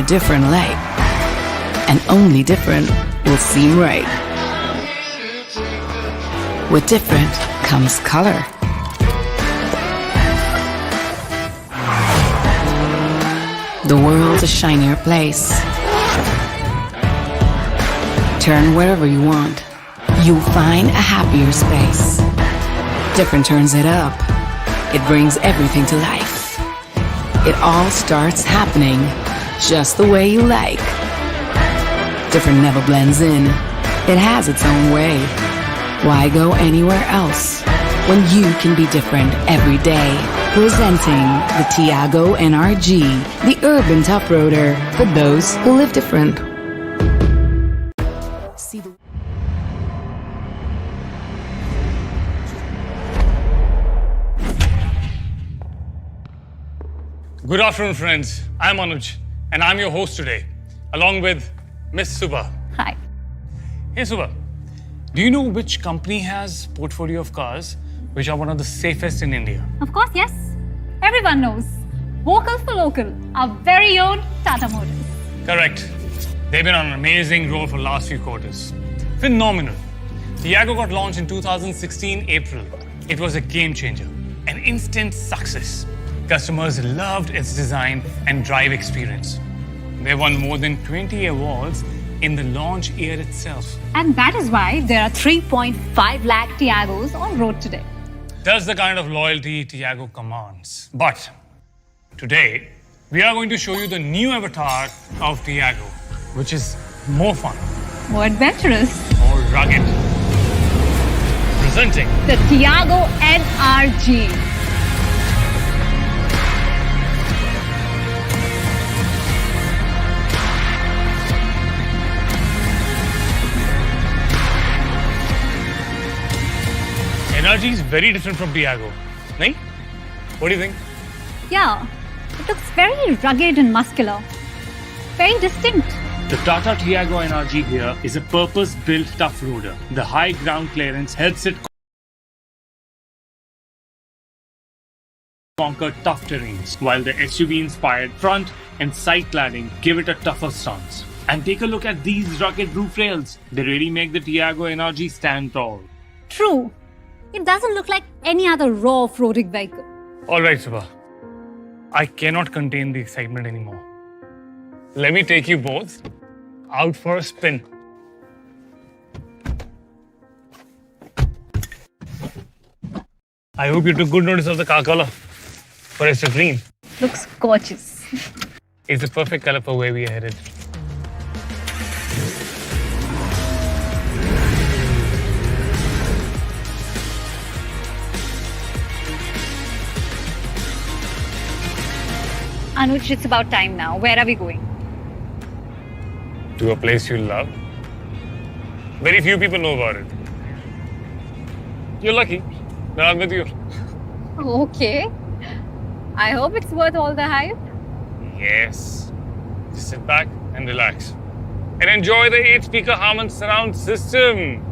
different light, and only different will seem right. With different comes color. The world's a shinier place. Turn wherever you want. You'll find a happier space. Different turns it up. It brings everything to life. It all starts happening just the way you like. Different never blends in. It has its own way. Why go anywhere else when you can be different every day? Presenting the Tiago NRG, the urban tough roader for those who live different. Good afternoon, friends. I'm Anuj, and I'm your host today, along with Miss Subha. Hi. Hey, Subha. Do you know which company has portfolio of cars which are one of the safest in India? Of course, yes. Everyone knows. Vocal for local, our very own Tata Motors. Correct. They've been on an amazing roll for the last few quarters. Phenomenal. Tiago got launched in 2016 April. It was a game changer, an instant success. Customers loved its design and drive experience. They won more than 20 awards in the launch year itself. And that is why there are 3.5 lakh Tiagos on road today. That's the kind of loyalty Tiago commands. But today, we are going to show you the new avatar of Tiago, which is more fun, More adventurous. more rugged. Presenting The Tiago NRG. NRG is very different from Tiago. Nahin? What do you think? Yeah, it looks very rugged and muscular. Very distinct. The Tata Tiago NRG here is a purpose-built tough roader. The high ground clearance helps it conquer tough terrains, while the SUV-inspired front and side cladding give it a tougher stance. And take a look at these rugged roof rails. They really make the Tiago NRG stand tall. True. It doesn't look like any other raw off-roading vehicle. All right, Subha. I cannot contain the excitement anymore. Let me take you both out for a spin. I hope you took good notice of the car color. For it's a green. Looks gorgeous. It's the perfect color for where we are headed. Anuj, it's about time now. Where are we going? To a place you love. Very few people know about it. You're lucky that I'm with you. Okay. I hope it's worth all the hype. Yes. Just sit back and relax. And enjoy the 8-speaker Harman surround system.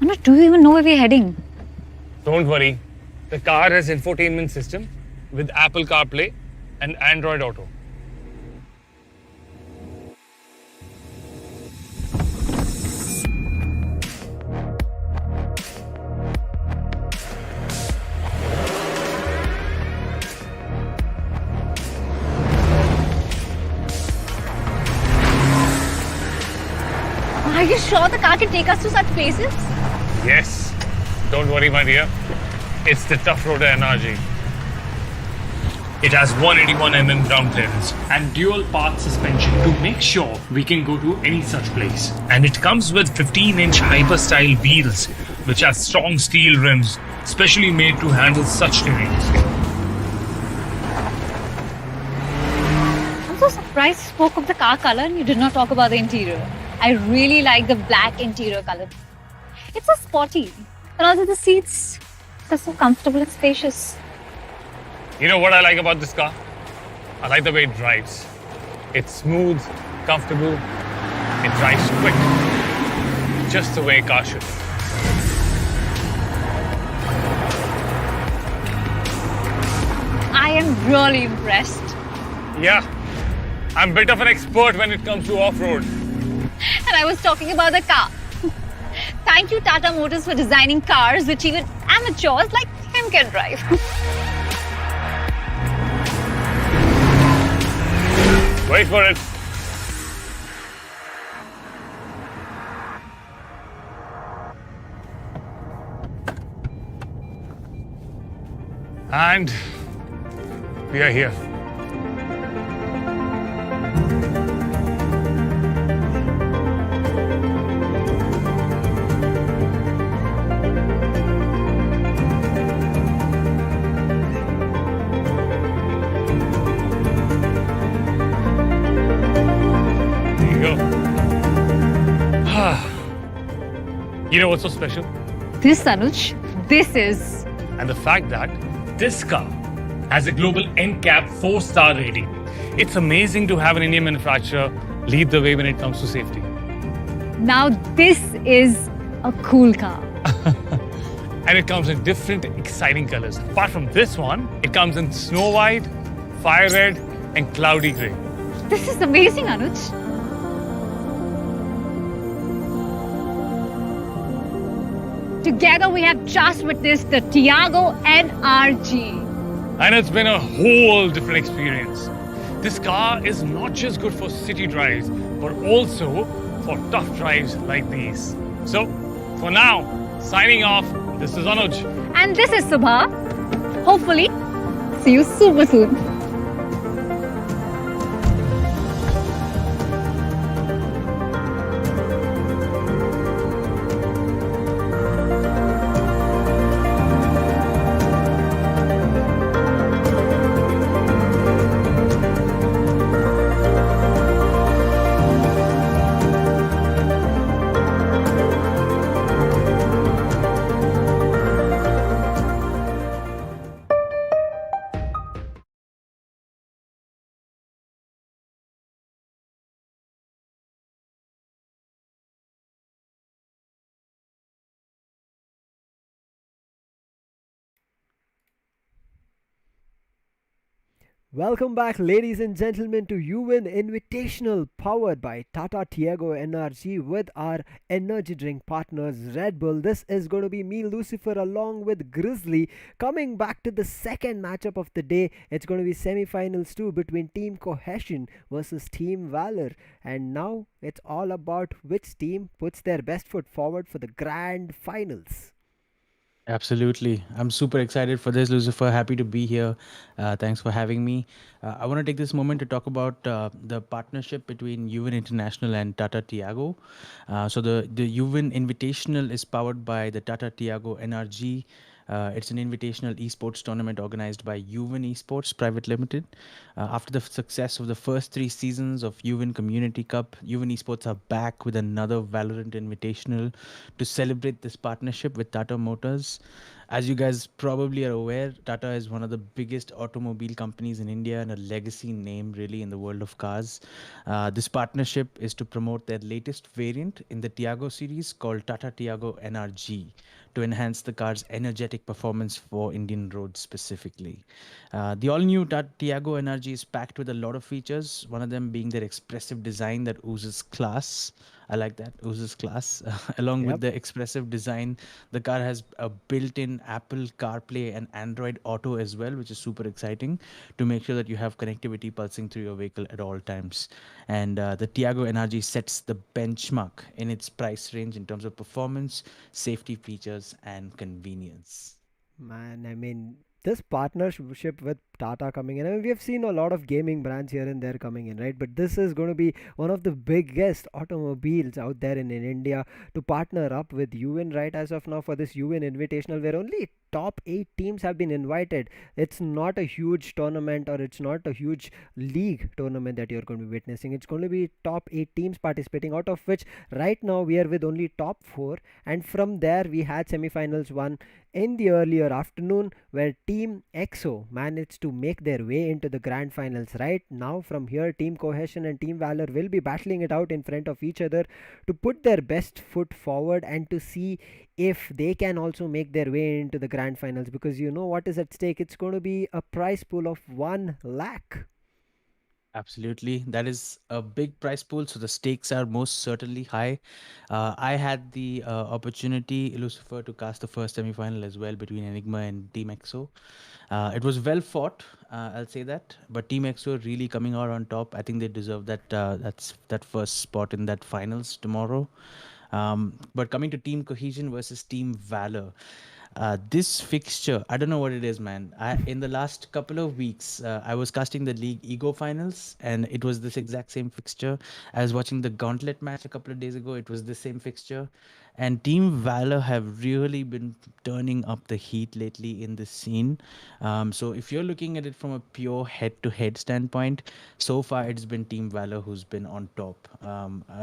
Anuj, do you even know where we're heading? Don't worry. The car has infotainment system with Apple Carplay and Android Auto. Are you sure the car can take us to such places? Yes. Don't worry, my dear. It's the Tough Roader NRG. It has 181mm ground clearance And dual path suspension to make sure we can go to any such place. and it comes with 15-inch hyper-style wheels which have strong steel rims specially made to handle such terrains. I'm so surprised you spoke of the car color and you did not talk about the interior. I really like the black interior color. It's so sporty. And also the seats, They're so comfortable and spacious. You know what I like about this car? I like the way it drives. It's smooth, comfortable, it drives quick. Just the way a car should. I am really impressed. Yeah, I'm a bit of an expert when it comes to off-road. And I was talking about the car. Thank you, Tata Motors, for designing cars which even amateurs like him can drive. Wait for it. And we are here. There you go. You know what's so special? This, Anuj, this is. And the fact that this car has a global NCAP 4-star rating. It's amazing to have an Indian manufacturer lead the way when it comes to safety. Now, this is a cool car. And it comes in different exciting colors. Apart from this one, it comes in snow white, fire red, and cloudy grey. This is amazing, Anuj. Together, we have just witnessed the Tiago NRG. And it's been a whole different experience. This car is not just good for city drives, but also for tough drives like these. So, for now, signing off, this is Anuj. And this is Subha. Hopefully, see you super soon. Welcome back, ladies and gentlemen, to Yuvin Invitational, powered by Tata Tiago NRG with our energy drink partners Red Bull. This is going to be me, Lucifer, along with Grizzly, coming back to the second matchup of the day. It's going to be semi-finals too, between Team Cohesion versus Team Valor. And now it's all about which team puts their best foot forward for the grand finals. Absolutely. I'm super excited for this, Lucifer. Happy to be here. Thanks for having me. I want to take this moment to talk about the partnership between Yuvin International and Tata Tiago. So the Yuvin Invitational is powered by the Tata Tiago NRG. It's an invitational esports tournament organized by Yuvin Esports Pvt Limited. After the success of the first 3 seasons of Yuvin Community Cup, Yuvin Esports are back with another Valorant Invitational to celebrate this partnership with Tata Motors. As you guys probably are aware, Tata is one of the biggest automobile companies in India and a legacy name really in the world of cars. This partnership is to promote their latest variant in the Tiago series called Tata Tiago NRG to enhance the car's energetic performance for Indian roads specifically. The all-new Tata Tiago NRG is packed with a lot of features, one of them being their expressive design that oozes class. I like that, oozes class. Along with Yep. the expressive design, the car has a built-in Apple CarPlay and Android Auto as well, which is super exciting to make sure that you have connectivity pulsing through your vehicle at all times. And the Tiago NRG sets the benchmark in its price range in terms of performance, safety features, and convenience. Man, I mean, this partnership with Tata coming in. I mean, we have seen a lot of gaming brands here and there coming in, right? But this is going to be one of the biggest automobiles out there in India to partner up with Yuvin, right? As of now, for this Yuvin Invitational, where only top 8 teams have been invited. It's not a huge tournament, or it's not a huge league tournament that you're going to be witnessing. It's going to be top 8 teams participating, out of which right now we are with only top 4. And from there, we had semifinals one in the earlier afternoon, where Team EXO managed to make their way into the grand finals. Right now, from here, Team Cohesion and Team Valor will be battling it out in front of each other to put their best foot forward and to see if they can also make their way into the grand finals, because you know what is at stake. It's going to be a prize pool of 1 lakh. Absolutely. That is a big prize pool, so the stakes are most certainly high. I had the opportunity, Lucifer, to cast the first semi-final as well between Enigma and Team EXO. It was well fought, I'll say that. But Team EXO really coming out on top. I think they deserve that first spot in that finals tomorrow. But coming to Team Cohesion versus Team Valor, this fixture, I don't know what it is, man. In the last couple of weeks, I was casting the league ego finals, and it was this exact same fixture. I was watching the gauntlet match a couple of days ago. It was the same fixture, and Team Valor have really been turning up the heat lately in this scene. So if you're looking at it from a pure head-to-head standpoint, so far it's been Team Valor who's been on top.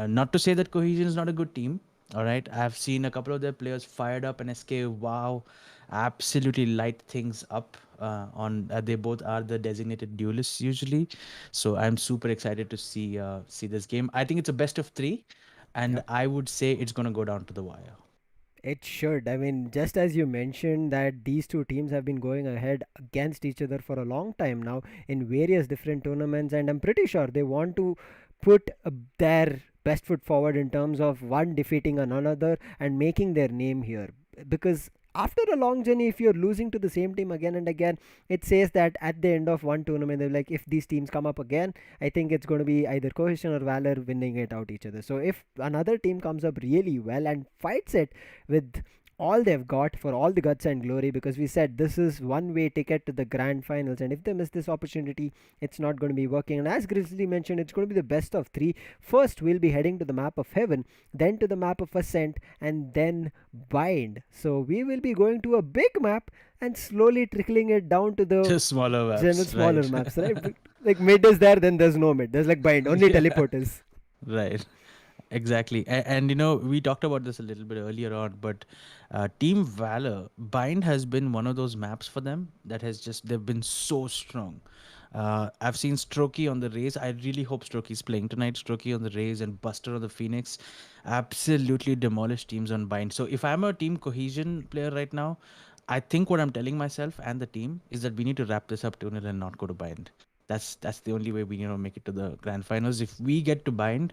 Not to say that Cohesion is not a good team. All right, I've seen a couple of their players fired up, and SK, wow, absolutely light things up. They both are the designated duelists usually, so I'm super excited to see this game. I think it's a best of 3, and Yep. I would say it's gonna go down to the wire. It should. I mean, just as you mentioned that these two teams have been going ahead against each other for a long time now in various different tournaments, and I'm pretty sure they want to put their best foot forward in terms of one defeating another and making their name here. Because after a long journey, if you're losing to the same team again and again, it says that at the end of one tournament, they're like, if these teams come up again, I think it's going to be either Cohesion or Valor winning it out each other. So if another team comes up really well and fights it with all they've got for all the guts and glory, because we said this is one way ticket to the grand finals, and if they miss this opportunity, it's not going to be working. And as Grizzly mentioned, it's going to be the best of 3. First, we'll be heading to the map of Heaven, then to the map of Ascent, and then Bind. So we will be going to a big map and slowly trickling it down to the Just smaller maps, general smaller right? maps, right? Like mid is there, then there's no mid. There's like Bind, only teleporters. Right. Exactly. And you know, we talked about this a little bit earlier on, but Team Valor, Bind has been one of those maps for them that has just, they've been so strong. I've seen Strokey on the Rays. I really hope Strokey's playing tonight. Strokey on the Rays and Buster on the Phoenix absolutely demolished teams on Bind. So if I'm a Team Cohesion player right now, I think what I'm telling myself and the team is that we need to wrap this up 2-0 and not go to Bind. That's the only way we make it to the grand finals. If we get to Bind,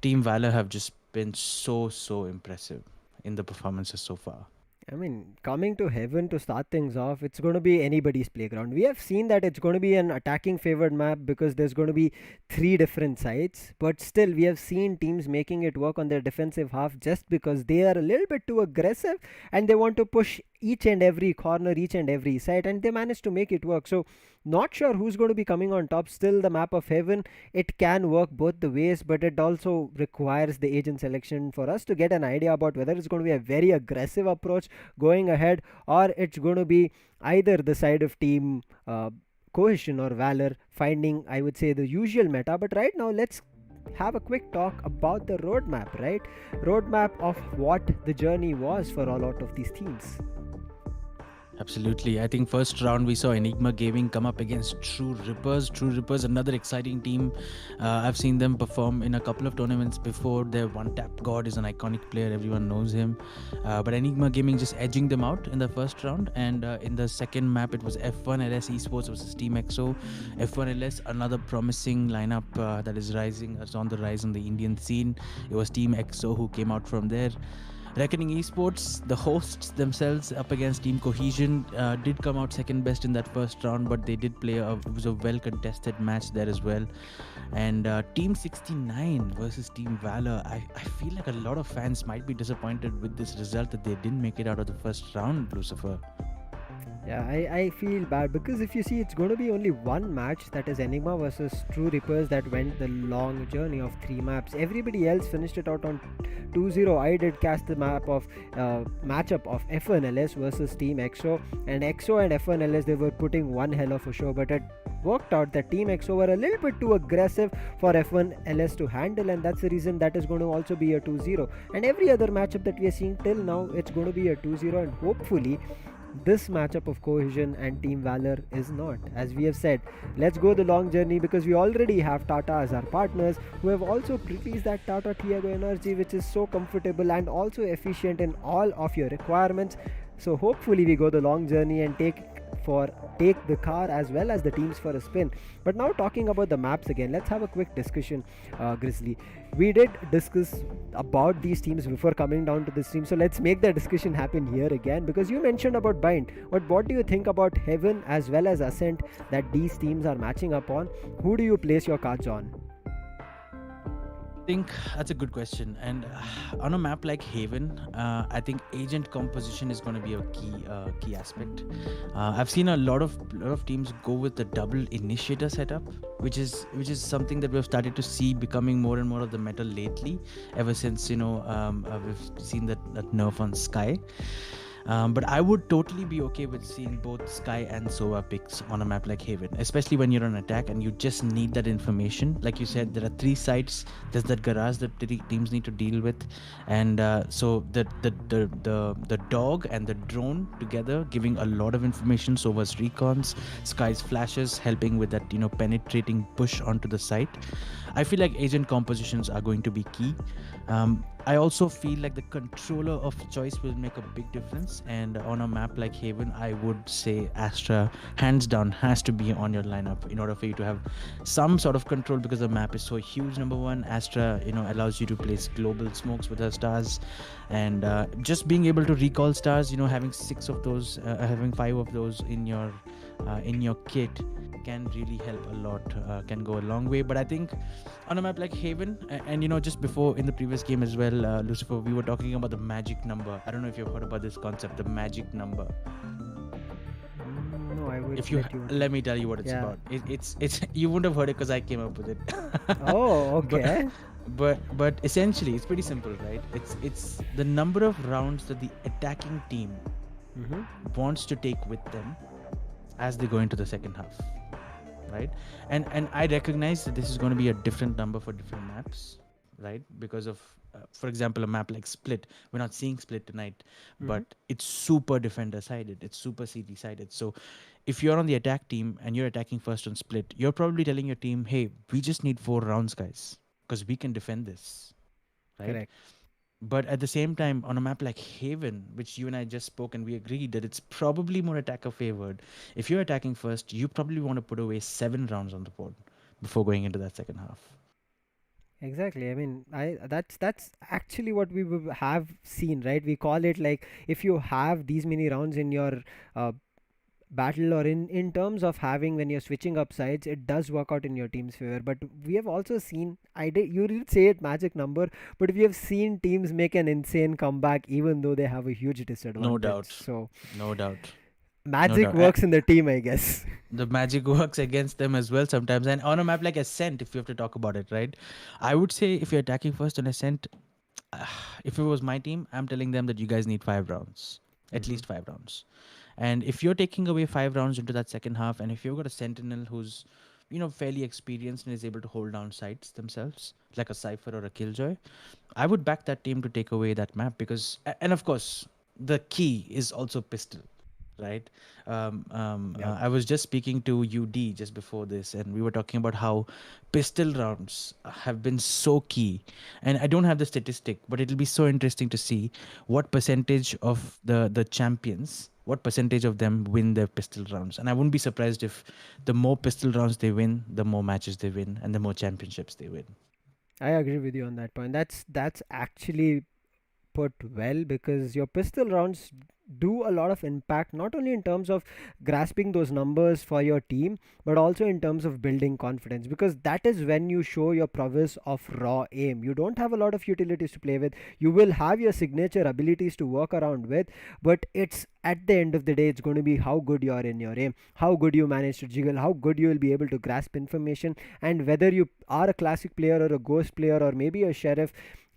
Team Valor have just been so impressive in the performances so far. I mean, coming to Heaven to start things off, it's going to be anybody's playground. We have seen that it's going to be an attacking favored map because there's going to be 3 different sides. But still, we have seen teams making it work on their defensive half just because they are a little bit too aggressive and they want to push each and every corner, each and every side, and they managed to make it work. So, not sure who's going to be coming on top. Still, the map of Heaven, it can work both the ways, but it also requires the agent selection for us to get an idea about whether it's going to be a very aggressive approach going ahead, or it's going to be either the side of team Cohesion or Valor finding, I would say, the usual meta. But right now, let's have a quick talk about the roadmap, right? Roadmap of what the journey was for a lot of these teams. Absolutely. I think first round we saw Enigma Gaming come up against True Rippers. True Rippers, another exciting team. I've seen them perform in a couple of tournaments before. Their one-tap god is an iconic player. Everyone knows him. But Enigma Gaming just edging them out in the first round. And in the second map, it was F1 LS Esports versus Team EXO. F1 LS, another promising lineup that is rising. It's on the rise in the Indian scene. It was Team EXO who came out from there. Reckoning Esports, the hosts themselves up against Team Cohesion, did come out second best in that first round, but they did play it was a well contested match there as well. And Team 69 versus Team Valor, I feel like a lot of fans might be disappointed with this result that they didn't make it out of the first round, Lucifer. Yeah, I feel bad because if you see, it's going to be only one match, that is Enigma versus True Reapers, that went the long journey of three maps. Everybody else finished it out on 2-0. I did cast the matchup of F1LS versus Team EXO, and EXO and F1LS, they were putting one hell of a show, but it worked out that Team EXO were a little bit too aggressive for F1LS to handle, and that's the reason that is going to also be a 2-0. And every other matchup that we are seeing till now, it's going to be a 2-0, and hopefully this matchup of Cohesion and Team Valor is not. As we have said, let's go the long journey because we already have Tata as our partners, who have also released that Tata Tiago NRG, which is so comfortable and also efficient in all of your requirements. So hopefully we go the long journey and take the car as well as the teams for a spin. But now talking about the maps again, let's have a quick discussion, Grizzly. We did discuss about these teams before coming down to this team, so let's make the discussion happen here again, because you mentioned about Bind. But what do you think about Heaven as well as Ascent that these teams are matching up on? Who do you place your cards on? I think that's a good question. And on a map like Haven, I think agent composition is going to be a key aspect. I've seen a lot of teams go with the double initiator setup, which is something that we've started to see becoming more and more of the meta lately. Ever since we've seen that nerf on Sky. But I would totally be okay with seeing both Sky and Sova picks on a map like Haven, especially when you're on attack and you just need that information. Like you said, there are three sites. There's that garage that the teams need to deal with, and so the dog and the drone together giving a lot of information. Sova's recons, Sky's flashes helping with that penetrating push onto the site. I feel like agent compositions are going to be key. I also feel like the controller of choice will make a big difference, and on a map like Haven, I would say Astra hands down has to be on your lineup in order for you to have some sort of control, because the map is so huge. Number one, Astra allows you to place global smokes with her stars, and just being able to recall stars, having 6 of those, having 5 of those in your kit can really help a lot, can go a long way. But I think on a map like Haven, and just before in the previous game as well, Lucifer, we were talking about the magic number. I don't know if you've heard about this concept, the magic number. No, I would. If you let me tell you what it's about. It's you wouldn't have heard it because I came up with it. Oh, okay. But essentially it's pretty simple, right? It's the number of rounds that the attacking team wants to take with them as they go into the second half, right? And I recognize that this is going to be a different number for different maps, right? Because of for example, a map like Split, we're not seeing Split tonight, but it's super defender sided, it's super CT sided. So if you're on the attack team and you're attacking first on Split, you're probably telling your team, hey, we just need 4 rounds, guys, because we can defend this, right? Correct. But at the same time, on a map like Haven, which you and I just spoke, and we agreed that it's probably more attacker favored. If you're attacking first, you probably want to put away 7 rounds on the board before going into that second half. Exactly. I mean, that's actually what we have seen, right? We call it like, if you have these many rounds in your battle, or in terms of having, when you're switching up sides, it does work out in your team's favor. But we have also seen, you did say it magic number, but we have seen teams make an insane comeback even though they have a huge disadvantage. No doubt. So no doubt. Magic works in the team, I guess. The magic works against them as well sometimes. And on a map like Ascent, if you have to talk about it, right? I would say if you're attacking first on Ascent, if it was my team, I'm telling them that you guys need 5 rounds, at least 5 rounds. And if you're taking away 5 rounds into that second half, and if you've got a Sentinel who's, fairly experienced and is able to hold down sites themselves, like a Cypher or a Killjoy, I would back that team to take away that map, because, and of course, the key is also pistol, right? I was just speaking to UD just before this, and we were talking about how pistol rounds have been so key. And I don't have the statistic, but it'll be so interesting to see what percentage of the champions, what percentage of them win their pistol rounds. And I wouldn't be surprised if the more pistol rounds they win, the more matches they win, and the more championships they win. I agree with you on that point. That's actually put well, because your pistol rounds do a lot of impact, not only in terms of grasping those numbers for your team, but also in terms of building confidence, because that is when you show your prowess of raw aim. You don't have a lot of utilities to play with, you will have your signature abilities to work around with, but it's at the end of the day, it's going to be how good you are in your aim, how good you manage to jiggle, how good you will be able to grasp information, and whether you are a classic player or a ghost player or maybe a sheriff,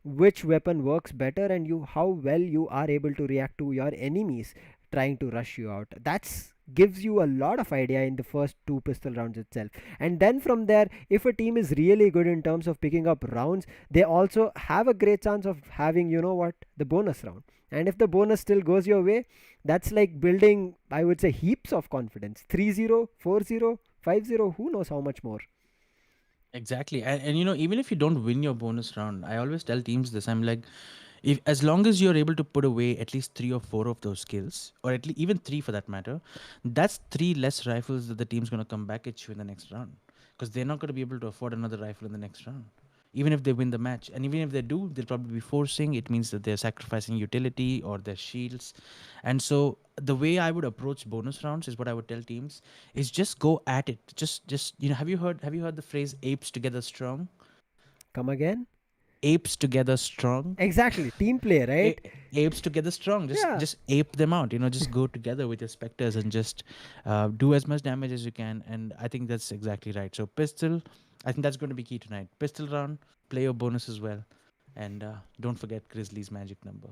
which weapon works better, and you how well you are able to react to your enemies trying to rush you out. That's gives you a lot of idea in the first two pistol rounds itself. And then from there, if a team is really good in terms of picking up rounds, they also have a great chance of having, you know what, the bonus round. And if the bonus still goes your way, that's like building, I would say, heaps of confidence. 3-0, 4-0, 5-0, who knows how much more. Exactly. Even if you don't win your bonus round, I always tell teams this. I'm like, if as long as you're able to put away at least three or four of those skills, or at least even three for that matter, that's three less rifles that the team's going to come back at you in the next round, because they're not going to be able to afford another rifle in the next round. Even if they win the match, and even if they do, they'll probably be forcing. It means that they're sacrificing utility or their shields. And so the way I would approach bonus rounds is what I would tell teams is just go at it. Just have you heard the phrase apes together strong? Come again? Apes together strong. Exactly, team play, right? Apes together strong. Just Yeah. just ape them out. Just go together with your specters and just do as much damage as you can. And I think that's exactly right. So pistol, I think that's going to be key tonight. Pistol round, play your bonus as well, and don't forget Grizzly's magic number.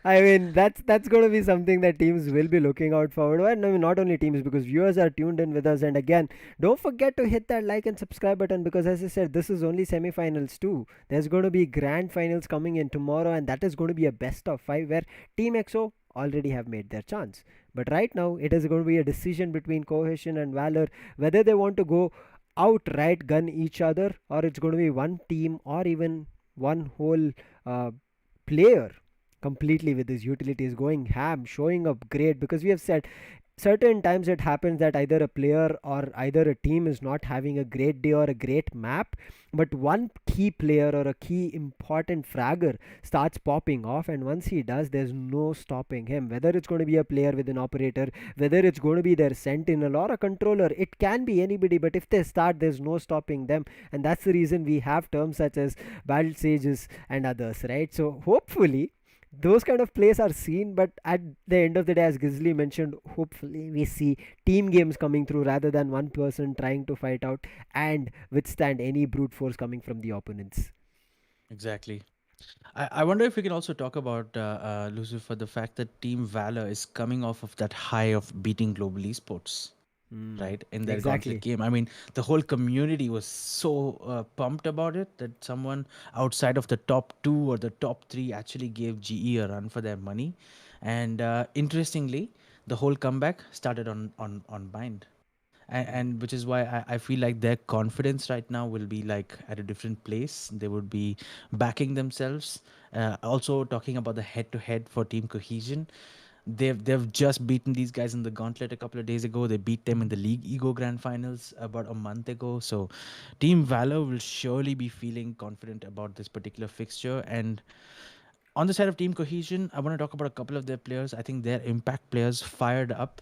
I mean, that's going to be something that teams will be looking out forward. And I mean, not only teams, because viewers are tuned in with us. And again, don't forget to hit that like and subscribe button, because as I said, this is only semi-finals too. There's going to be grand finals coming in tomorrow, and that is going to be a best of five where Team EXO already have made their chance. But right now, it is going to be a decision between Cohesion and Valor whether they want to go outright gun each other, or it's going to be one team or even one whole uh, player completely with his utilities going ham, showing up great. Because we have said certain times it happens that either a player or either a team is not having a great day or a great map, but one key player or a key important fragger starts popping off, and once he does, there's no stopping him. Whether it's going to be a player with an operator, whether it's going to be their sentinel or a controller, it can be anybody, but if they start, there's no stopping them. And that's the reason we have terms such as battle sages and others, right? So hopefully those kind of plays are seen, but at the end of the day, as Grizzly mentioned, hopefully we see team games coming through rather than one person trying to fight out and withstand any brute force coming from the opponents. Exactly. I wonder if we can also talk about Lucifer, the fact that Team Valor is coming off of that high of beating global esports, right, in their gauntlet Exactly. game. I mean, the whole community was so pumped about it that someone outside of the top two or the top three actually gave GE a run for their money. And interestingly, the whole comeback started on Bind. And which is why I feel like their confidence right now will be like at a different place. They would be backing themselves. Also talking about the head to head for Team Cohesion, they've just beaten these guys in the gauntlet a couple of days ago. They beat them in the league ego grand finals about a month ago. So Team Valor will surely be feeling confident about this particular fixture. And on the side of Team Cohesion, I want to talk about a couple of their players. I think their impact players fired up.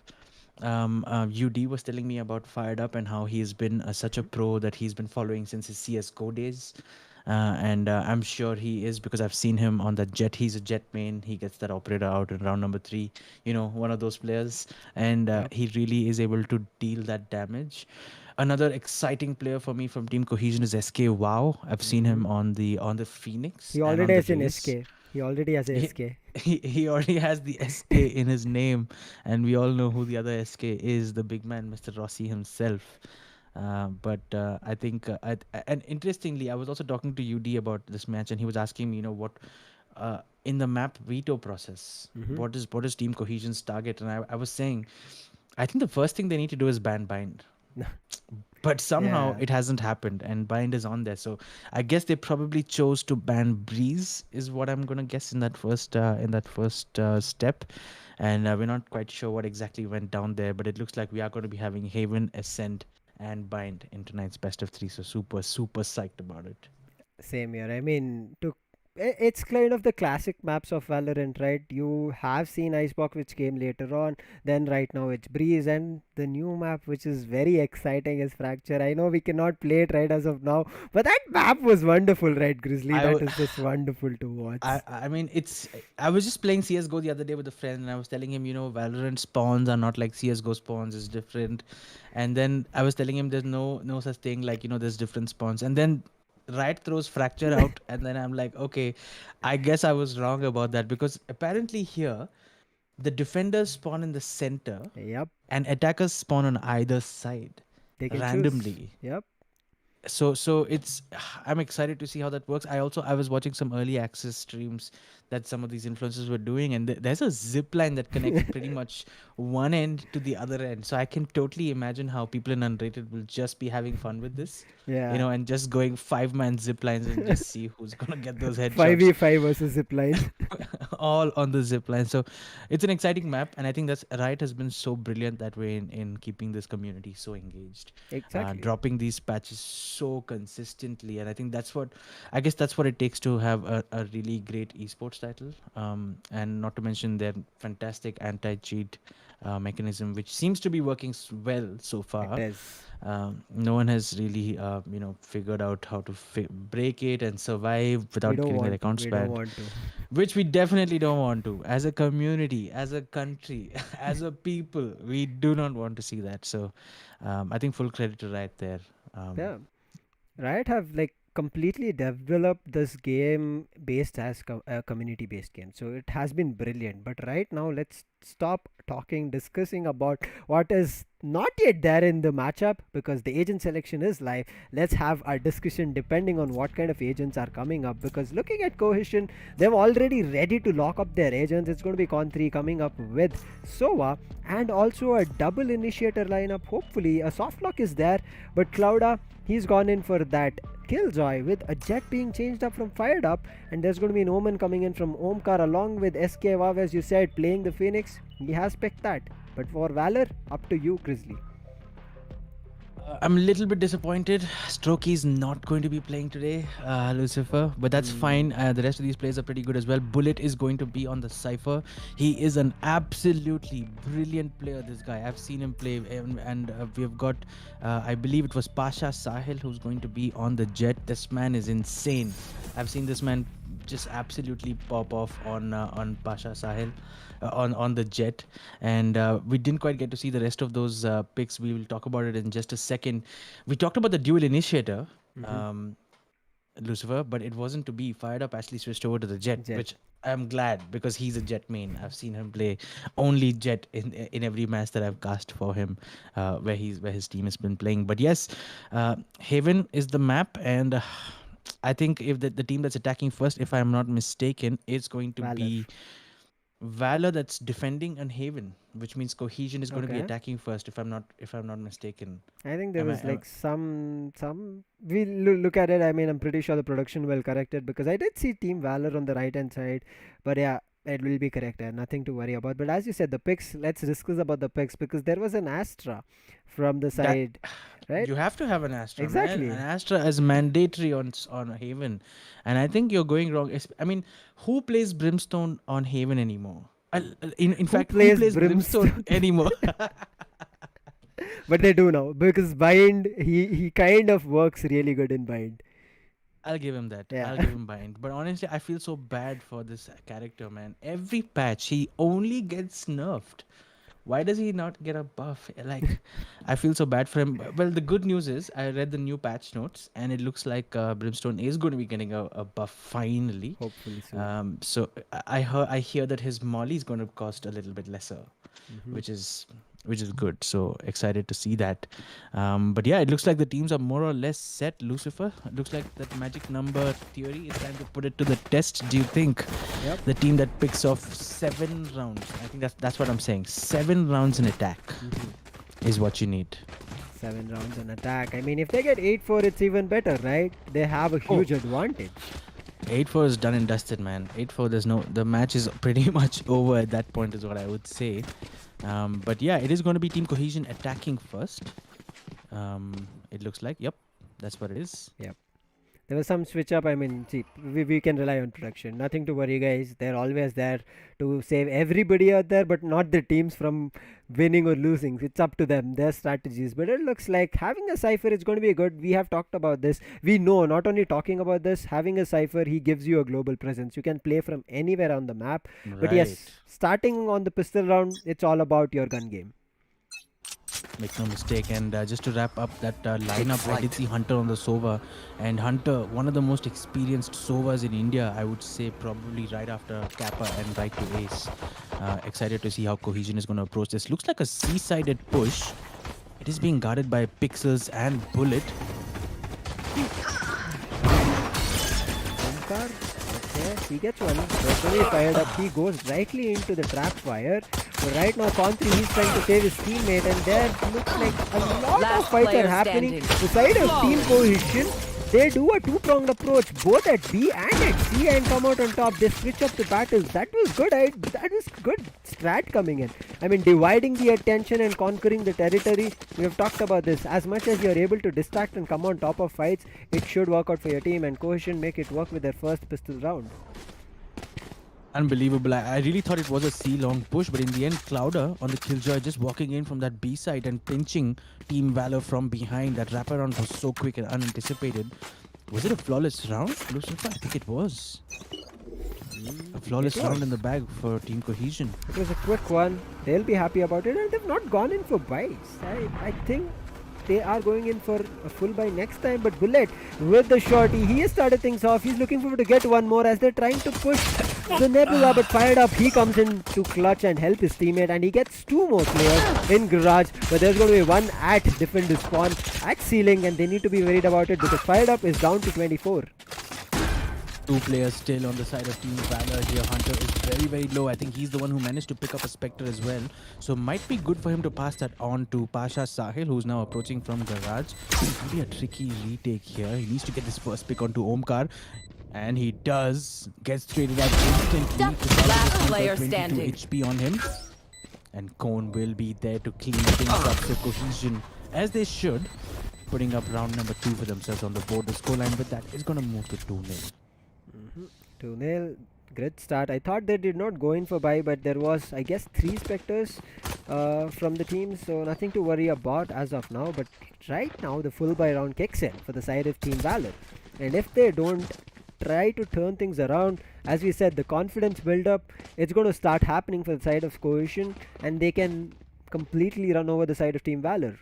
UD was telling me about Fired Up and how he's been such a pro that he's been following since his CSGO days. And I'm sure he is, because I've seen him on that jet. He's a jet main. He gets that operator out in round number 3. One of those players. And Yep. he really is able to deal that damage. Another exciting player for me from Team Cohesion is SK Wow. I've seen him on the Phoenix He and already on the has an race. SK. He already has a He, SK. he already has the SK in his name, and we all know who the other SK is, the big man, Mr. Rossi himself. But I think, and interestingly, I was also talking to UD about this match, and he was asking me, what in the map veto process, what is Team Cohesion's target? And I was saying, I think the first thing they need to do is ban Bind, but somehow Yeah. it hasn't happened, and Bind is on there. So I guess they probably chose to ban Breeze, is what I'm gonna guess in that first step. And we're not quite sure what exactly went down there, but it looks like we are going to be having Haven, Ascent, and Bind in tonight's best of 3. So super super psyched about it. Same here. I mean, to it's kind of the classic maps of Valorant, right? You have seen Icebox, which came later on. Then right now it's Breeze, and the new map, which is very exciting, is Fracture. I know we cannot play it right as of now, but that map was wonderful, right, Grizzly? I That w- is just wonderful to watch. I mean, it's. I was just playing CS:GO the other day with a friend, and I was telling him, Valorant spawns are not like CS:GO spawns; is different. And then I was telling him there's no such thing like there's different spawns. And then Riot throws Fracture out, and then I'm like, okay, I guess I was wrong about that because apparently here the defenders spawn in the center Yep, and attackers spawn on either side they can choose. randomly. Yep. So it's I'm excited to see how that works. I was watching some early access streams that some of these influencers were doing, and there's a zip line that connects pretty much one end to the other end. So I can totally imagine how people in Unrated will just be having fun with this, Yeah. and just going 5-man zip lines and just see who's gonna get those headshots 5v5 versus zipline. all on the zip line. So it's an exciting map, and I think that's Riot has been so brilliant that way in keeping this community so engaged, Exactly. dropping these patches so consistently. And I think I guess that's what it takes to have a really great esports title, and not to mention their fantastic anti-cheat mechanism, which seems to be working well so far. It is. No one has really figured out how to break it and survive without We don't getting their want to. accounts We banned, don't want to. which we definitely don't want to. As a community, as a country, as a people, we do not want to see that. So I think full credit to Riot there. Yeah. Riot have like completely developed this game based as a community based game, so it has been brilliant. But right now let's stop discussing about what is not yet there in the matchup, because the agent selection is live. Let's have our discussion depending on what kind of agents are coming up, because looking at Cohesion, they're already ready to lock up their agents. It's going to be Con 3 coming up with Sova, and also a double initiator lineup. Hopefully a soft lock is there, but Clouda, he's gone in for that Killjoy with a Jet being changed up from Fired Up, and there's going to be an Omen coming in from Omkar along with SK Vav, as you said, playing the Phoenix. He has picked that. But for Valor, up to you, Grizzly. I'm a little bit disappointed. Strokey is not going to be playing today, Lucifer, but that's fine. The rest of these players are pretty good as well. Bullet is going to be on the Cypher. He is an absolutely brilliant player, this guy. I've seen him play, and we've got, I believe it was Pasha Sahil who's going to be on the Jet. This man is insane. I've seen this man just absolutely pop off on Pasha Sahil, on the Jet, and we didn't quite get to see the rest of those picks. We will talk about it in just a second. We talked about the dual initiator, Lucifer, but it wasn't to be. Fired Up actually switched over to the Jet. Which I'm glad, because he's a Jet main. I've seen him play only Jet in every match that I've cast for him, where his team has been playing. But yes, Haven is the map, and I think if the team that's attacking first, if I'm not mistaken, is going to be Valor that's defending on Haven, which means Cohesion is going to be attacking first, if I'm not mistaken. I think there was like some we look at it. I mean, I'm pretty sure the production will correct it, because I did see Team Valor on the right hand side, but yeah, it will be correct. Nothing to worry about. But as you said, the picks. Let's discuss about the picks, because there was an Astra from the side, right? You have to have an Astra. Exactly. Man. An Astra is mandatory on Haven, and I think you're going wrong. I mean, who plays Brimstone on Haven anymore? In fact, who plays Brimstone anymore? But they do now, because Bind, he kind of works really good in Bind. I'll give him that. Yeah. I'll give him Bind. But honestly, I feel so bad for this character, man. Every patch, he only gets nerfed. Why does he not get a buff? Like, I feel so bad for him. Well, the good news is I read the new patch notes, and it looks like Brimstone is going to be getting a buff finally. Hopefully so. So I hear that his molly is going to cost a little bit lesser, which is good. So excited to see that. But yeah, it looks like the teams are more or less set, Lucifer. It looks like that magic number theory is time to put it to the test. Do you think the team that picks off 7 rounds, I think that's what I'm saying, 7 rounds in attack is what you need. 7 rounds in attack. I mean, if they get 8-4, it's even better, right? They have a huge advantage. 8-4 is done and dusted, man. 8-4, the match is pretty much over at that point, is what I would say. But yeah, it is going to be Team Cohesion attacking first. It looks like, yep, that's what it is. Yep. there was some switch up. I mean, see, we can rely on production. Nothing to worry, guys. They're always there to save everybody out there, but not the teams from winning or losing. It's up to them, their strategies. But it looks like having a Cypher is going to be good. We have talked about this. We know, not only talking about this, having a Cypher, he gives you a global presence. You can play from anywhere on the map. But yes, starting on the pistol round, it's all about your gun game. Make no mistake. And just to wrap up that lineup, I did see Hunter on the Sova. And Hunter, one of the most experienced Sovas in India, I would say probably right after Kappa and right to Ace. Excited to see how Cohesion is going to approach this. Looks like a C-sided push. It is being guarded by Pixels and Bullet. Okay, he gets one. Personally fired up. He goes directly into the trap fire. But right now, Contri, he's trying to save his teammate, and there looks like a lot of fights are happening. The side of Team Cohesion, they do a two-pronged approach, both at B and at C, and come out on top. They switch up the battles. That was good. That was good strat coming in. I mean, dividing the attention and conquering the territory. We have talked about this. As much as you're able to distract and come on top of fights, it should work out for your team, and Cohesion make it work with their first pistol round. Unbelievable. I really thought it was a C-long push, but in the end, Clouder on the Killjoy just walking in from that B side and pinching Team Valor from behind. That wraparound was so quick and unanticipated. Was it a flawless round, Lucifer? I think it was. A flawless round in the bag for Team Cohesion. It was a quick one. They'll be happy about it, and they've not gone in for buys. I think they are going in for a full buy next time, but Bullet with the shorty, he has started things off. He's looking forward to get one more as they're trying to push the Nebula, but fired up. He comes in to clutch and help his teammate, and he gets two more players in garage, but there's going to be one at defend spawn at ceiling, and they need to be worried about it because fired up is down to 24. Two players still on the side of Team Valor here. Hunter is very, very low. I think he's the one who managed to pick up a Spectre as well. So might be good for him to pass that on to Pasha Sahil, who's now approaching from garage. It's going to be a tricky retake here. He needs to get this first pick onto Omkar. And he does. Gets traded out instantly. Last player standing. HP on him. And Cone will be there to clean things up. So Cohesion, as they should, putting up round number 2 for themselves on the board. The scoreline with that is going to move to 2-0. 2-0, great start. I thought they did not go in for buy, but there was, I guess, 3 Spectres from the team, so nothing to worry about as of now. But right now, the full buy round kicks in for the side of Team Valor. And if they don't try to turn things around, as we said, the confidence build up, it's going to start happening for the side of Cohesion, and they can completely run over the side of Team Valor.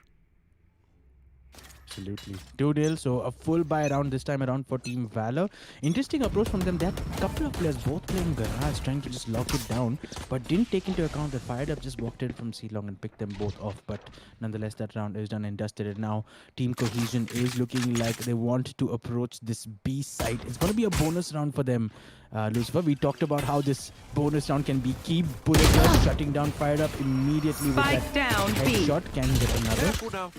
Absolutely. 2-0, so a full buy round this time around for Team Valor. Interesting approach from them. They had a couple of players both playing garage, trying to just lock it down, but didn't take into account that fired up just walked in from C-long and picked them both off. But nonetheless, that round is done and dusted. And now Team Cohesion is looking like they want to approach this B site. It's going to be a bonus round for them. Lucifer, we talked about how this bonus round can be key. Bullet shutting down fired up immediately with that headshot. Can he get another?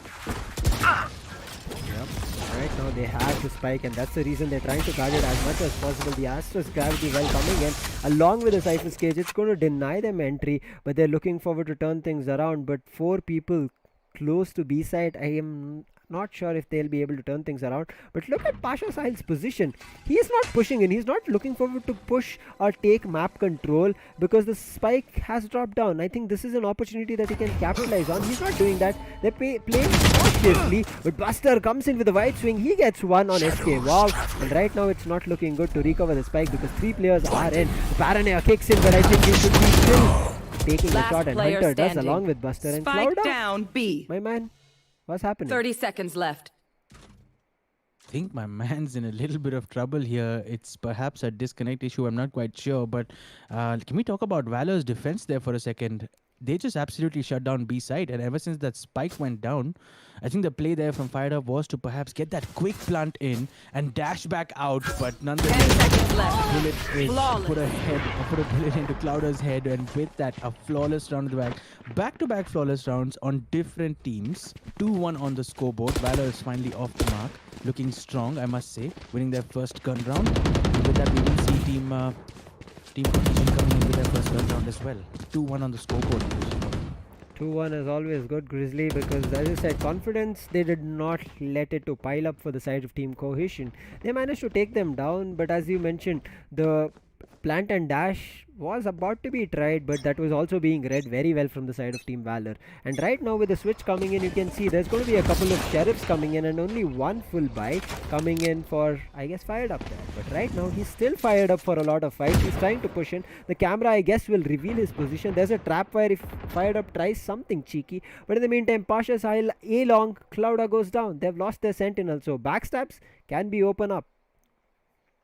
Yep. Right now they have the spike, and that's the reason they're trying to guard it as much as possible. The Astra's gravity well coming in along with the Cypher's cage. It's going to deny them entry, but they're looking forward to turn things around. But 4 people close to B side, I am not sure if they'll be able to turn things around. But look at Pasha Sahil's position. He is not pushing in. He's not looking forward to push or take map control because the spike has dropped down. I think this is an opportunity that he can capitalize on. He's not doing that. They're playing cautiously, but Buster comes in with a wide swing. He gets one on SK. Wow. And right now it's not looking good to recover the spike because 3 players are in. Paranoia kicks in, but I think he should be still taking a shot, and Hunter does along with Buster and Spike down B. My man, what's happening? 30 seconds left. I think my man's in a little bit of trouble here. It's perhaps a disconnect issue. I'm not quite sure. But can we talk about Valor's defense there for a second? They just absolutely shut down B side. And ever since that spike went down, I think the play there from Fired Up was to perhaps get that quick plant in and dash back out. But nonetheless, 10 seconds left. Bullet is put a bullet into Clouder's head. And with that, a flawless round of the back. Back-to-back flawless rounds on different teams. 2-1 on the scoreboard. Valor is finally off the mark. Looking strong, I must say. Winning their first gun round. And with that, we will see Team Cohesion coming in with their first gun round as well. 2-1 on the scoreboard. 2-1 is always good, Grizzly, because as I said, confidence, they did not let it to pile up for the side of Team Cohesion. They managed to take them down, but as you mentioned, the plant and dash was about to be tried, but that was also being read very well from the side of Team Valor. And right now with the switch coming in, you can see there's going to be a couple of sheriffs coming in and only one full buy coming in for, I guess, fired up there. But right now he's still fired up for a lot of fights. He's trying to push in. The camera, I guess, will reveal his position. There's a trap wire if fired up tries something cheeky. But in the meantime, Pasha Sahil, A-long, Clouda goes down. They've lost their sentinel, so backstabs can be open up.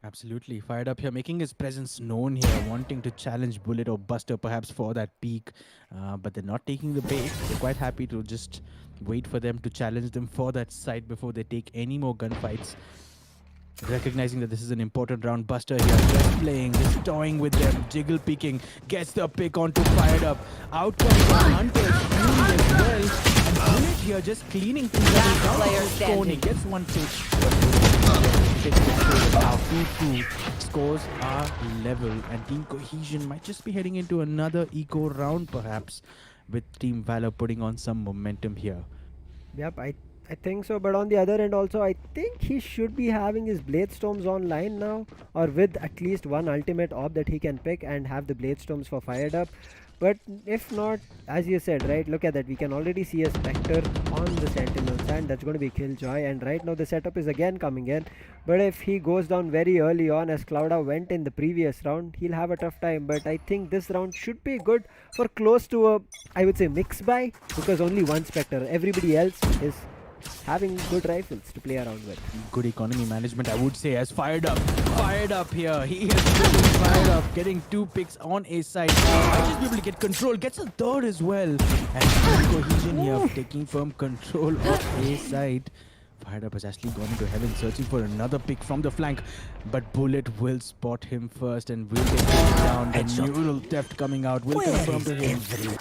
Absolutely. Fired up here, making his presence known here, wanting to challenge Bullet or Buster perhaps for that peak. But they're not taking the bait. They're quite happy to just wait for them to challenge them for that site before they take any more gunfights. Recognizing that this is an important round, Buster here just playing, just toying with them, jiggle picking, gets the pick onto Fired Up. Out comes the Hunter, shooting as well. And Bullet here just cleaning things up. player standing. He gets one pick. Now 2-2. Scores are level and Team Cohesion might just be heading into another eco round perhaps, with Team Valor putting on some momentum here. Yep, I think so, but on the other end also, I think he should be having his Blade Storms online now, or with at least one ultimate orb that he can pick and have the Blade Storms for Fired Up. But if not, as you said, right, look at that, we can already see a Spectre on the Sentinels and that's going to be Killjoy, and right now the setup is again coming in. But if he goes down very early on, as Clouda went in the previous round, he'll have a tough time. But I think this round should be good for close to a, I would say, mix buy, because only one Spectre, everybody else is having good rifles to play around with. Good economy management, I would say, as Fired Up here. He is Fired Up, getting 2 picks on a side. Might just be able to get control, gets a third as well. And Cohesion here taking firm control of a side. Fired Up has actually gone into heaven searching for another pick from the flank, but Bullet will spot him first and will get him down. The neural theft coming out will confirm to him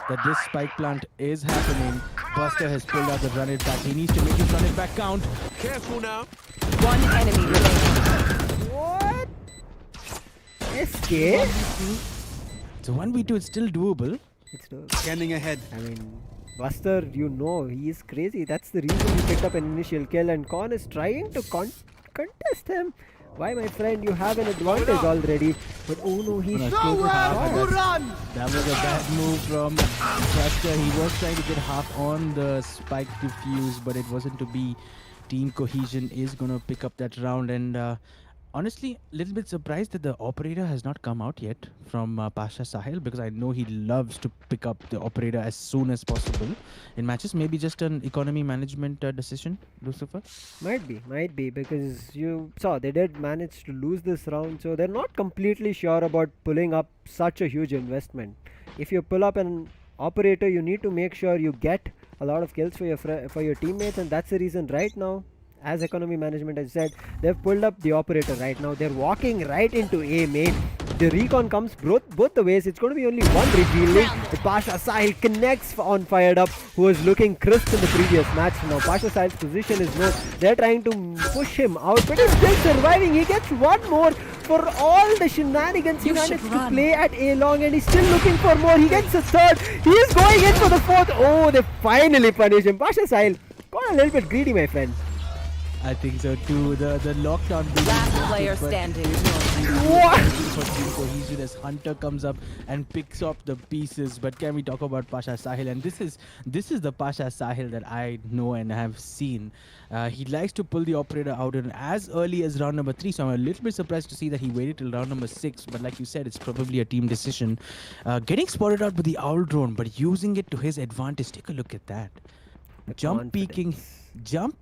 that this spike plant is happening. Buster has pulled out the run it back. He needs to make his run it back count. Careful now. One enemy remaining. What? Escape? So 1v2 is still doable. It's the, Scanning ahead. I mean, Buster, you know, he is crazy. That's the reason he picked up an initial kill, and Con is trying to contest him. Why, my friend, you have an advantage already. But oh no, he No, shot. That was a bad move from Buster. He was trying to get half on the spike defuse, but it wasn't to be. Team Cohesion is going to pick up that round, and honestly, a little bit surprised that the operator has not come out yet from Pasha Sahil, because I know he loves to pick up the operator as soon as possible in matches. Maybe just an economy management decision, Lucifer? Might be, because you saw they did manage to lose this round, so they're not completely sure about pulling up such a huge investment. If you pull up an operator, you need to make sure you get a lot of kills for your teammates, and that's the reason right now, as economy management has said, they've pulled up the operator right now. They're walking right into A main. The recon comes both the ways. It's going to be only one revealing. The Pasha Sahil connects on Fired Up, who was looking crisp in the previous match. Now Pasha Sahil's position is known. They're trying to push him out, but he's still surviving. He gets one more for all the shenanigans he managed to play at A long, and he's still looking for more. He gets a third. He's going in for the fourth. Oh, they finally punish him. Pasha Sahil got a little bit greedy, my friend. I think so too. The lockdown. Last player standing. What? For Team Cohesion as Hunter comes up and picks up the pieces. But can we talk about Pasha Sahil? And this is the Pasha Sahil that I know and have seen. He likes to pull the operator out in as early as round number 3. So I'm a little bit surprised to see that he waited till round number 6. But like you said, it's probably a team decision. Getting spotted out with the owl drone, but using it to his advantage. Take a look at that. Jump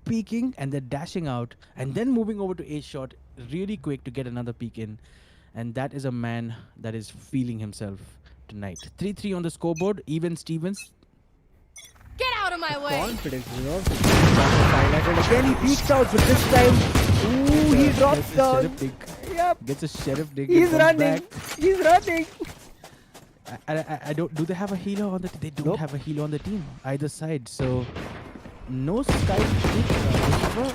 peeking and then dashing out and then moving over to A shot really quick to get another peek in, and that is a man that is feeling himself tonight. 3-3 on the scoreboard. Even Stevens. Get out of my way. Confidence, you know. And again he peeks out, but this time, ooh, he drops down. Yep. Gets a sheriff dig. He's running. He's running. I don't. Do they have a healer on the? They don't have a healer on the team either side. So no Sky.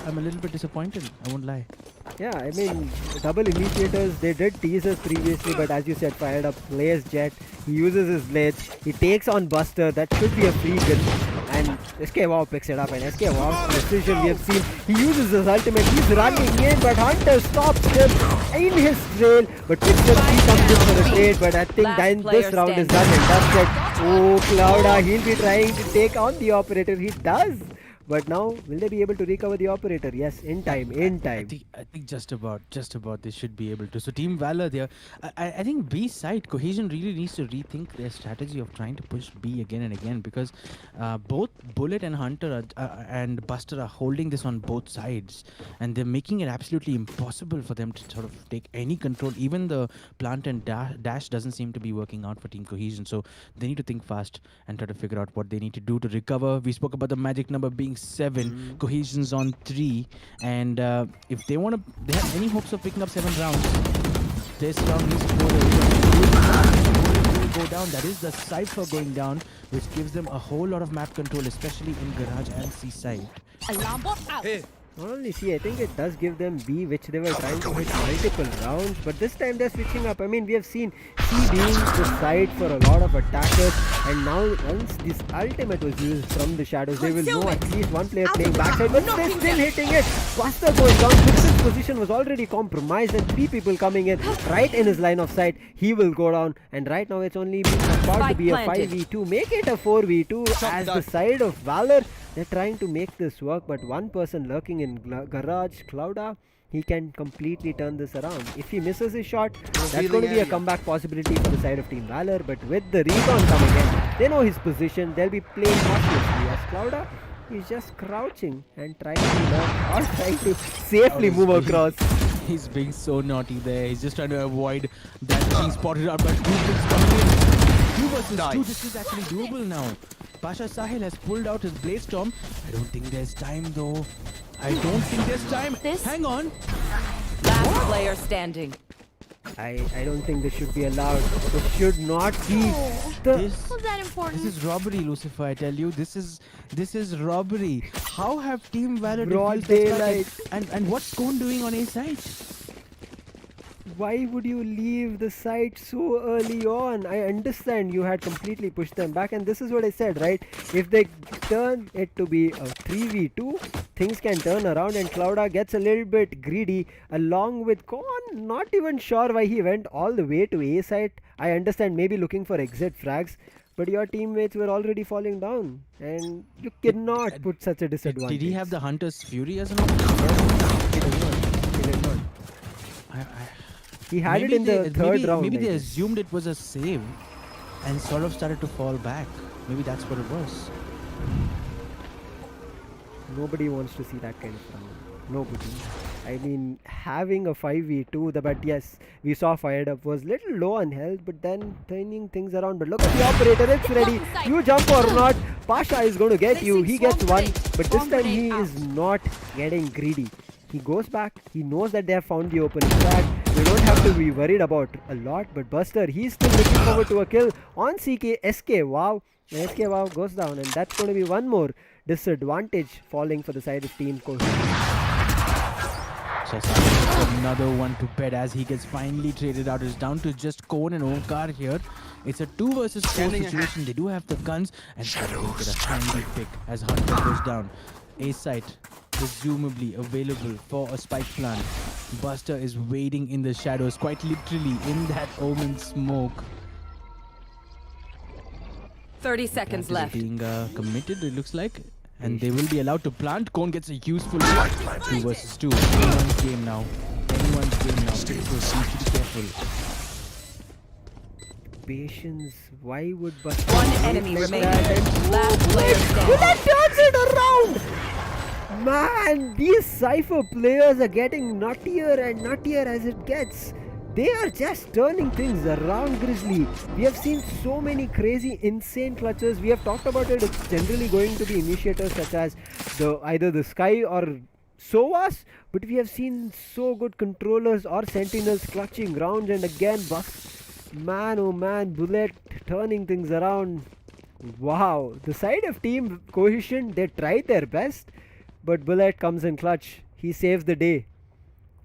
I'm a little bit disappointed. I won't lie. Yeah, I mean, double initiators, they did tease us previously, but as you said, fired up, plays Jet, he uses his blades, he takes on Buster, that should be a free kill, and SK Wow picks it up, and SK Wow's precision we have seen, he uses his ultimate, he's running in, but Hunter stops him in his trail, but Pixel 3 comes in for a trade, but I think then this round is done and dusted. Oh, Clouda, he'll be trying to take on the operator, he does. But now, will they be able to recover the operator? Yes, in time, in time. I think just about they should be able to. So Team Valor there, I think B side Cohesion really needs to rethink their strategy of trying to push B again and again, because both Bullet and Hunter and Buster are holding this on both sides, and they're making it absolutely impossible for them to sort of take any control. Even the plant and dash doesn't seem to be working out for Team Cohesion, so they need to think fast and try to figure out what they need to do to recover. We spoke about the magic number being 7, Cohesion's on 3, and if they want to, they have any hopes of picking up 7 rounds, this round needs to go go down. That is the Cypher going down, which gives them a whole lot of map control, especially in Garage and Seaside. Alarm bot out. Not only C, I think it does give them B, which they were trying to hit multiple rounds, but this time they're switching up. I mean, we have seen C being the side for a lot of attackers, and now once this ultimate was used from the shadows, they will know at least one player playing backside, but they're still hitting it. Buster goes down, Pixel's position was already compromised, and 3 people coming in right in his line of sight. He will go down, and right now it's only about to be a 5v2. Make it a 4v2 as the side of Valor. They're trying to make this work, but one person lurking in Garage, Clouda, he can completely turn this around. If he misses his shot, that's going to be a comeback possibility for the side of Team Valor, but with the recon coming in, they know his position, they'll be playing cautiously. As Clouda, he's just crouching and trying to learn, or trying to safely move across. He's being so naughty there. He's just trying to avoid that being spotted out, but 2 picks coming in. 2 versus 2, this is actually doable now. Pasha Sahil has pulled out his Blade Storm. I don't think there's time though. I don't think there's time. Hang on. Last player standing. I don't think this should be allowed. This should not be. This Was that important? is robbery, Lucifer. I tell you, this is robbery. How have Team Valor Broad defused this daylight. packet? And what's Cone doing on A side? Why would you leave the site so early on? I understand you had completely pushed them back, and this is what I said, right? If they turn it to be a 3v2, things can turn around, and Clouda gets a little bit greedy along with Con. Not even sure why he went all the way to A site. I understand maybe looking for exit frags, but your teammates were already falling down, and you cannot put such a disadvantage. Did he have the Hunter's Fury as an option? He did not. He did not. He had it in the third round. Maybe they I guess. assumed it was a save and sort of started to fall back. Maybe that's what it was. Nobody wants to see that kind of round. Nobody. I mean, having a 5v2, but yes, we saw Fired Up was little low on health, but then turning things around. But look at the operator, it's ready. You jump or not, Pasha is going to get you. He gets one, but this time he is not getting greedy. He goes back, he knows that they have found the opening track. They don't have to be worried about a lot, but Buster, he's still looking forward to a kill on CK. SK Wow, and SK Wow goes down, and that's going to be one more disadvantage falling for the side of Team Cohesion. So another one to bed as he gets finally traded out. It's down to just Cone and Omkar here. It's a 2 versus 4 situation. They do have the guns, and they get a handy pick as Hunter goes down. A site presumably available for a spike plant. Buster is waiting in the shadows, quite literally in that Omen smoke. 30 seconds left. Being committed, it looks like, and they will be allowed to plant. Cone gets a useful 2 versus 2. Anyone's game now. Anyone's game now. So need to be careful. Patience. Why would Buster? One enemy like remaining. that? And Last player standing. that turns it around. Man, these Cypher players are getting nuttier and nuttier as it gets. They are just turning things around, Grizzly. We have seen so many crazy, insane clutches. We have talked about it. It's generally going to be initiators such as either the Sky or Sovas. But we have seen so good controllers or sentinels clutching rounds, and again, man, oh man, Bullet turning things around. Wow, the side of Team Cohesion, they tried their best, but Bullet comes in clutch. He saves the day.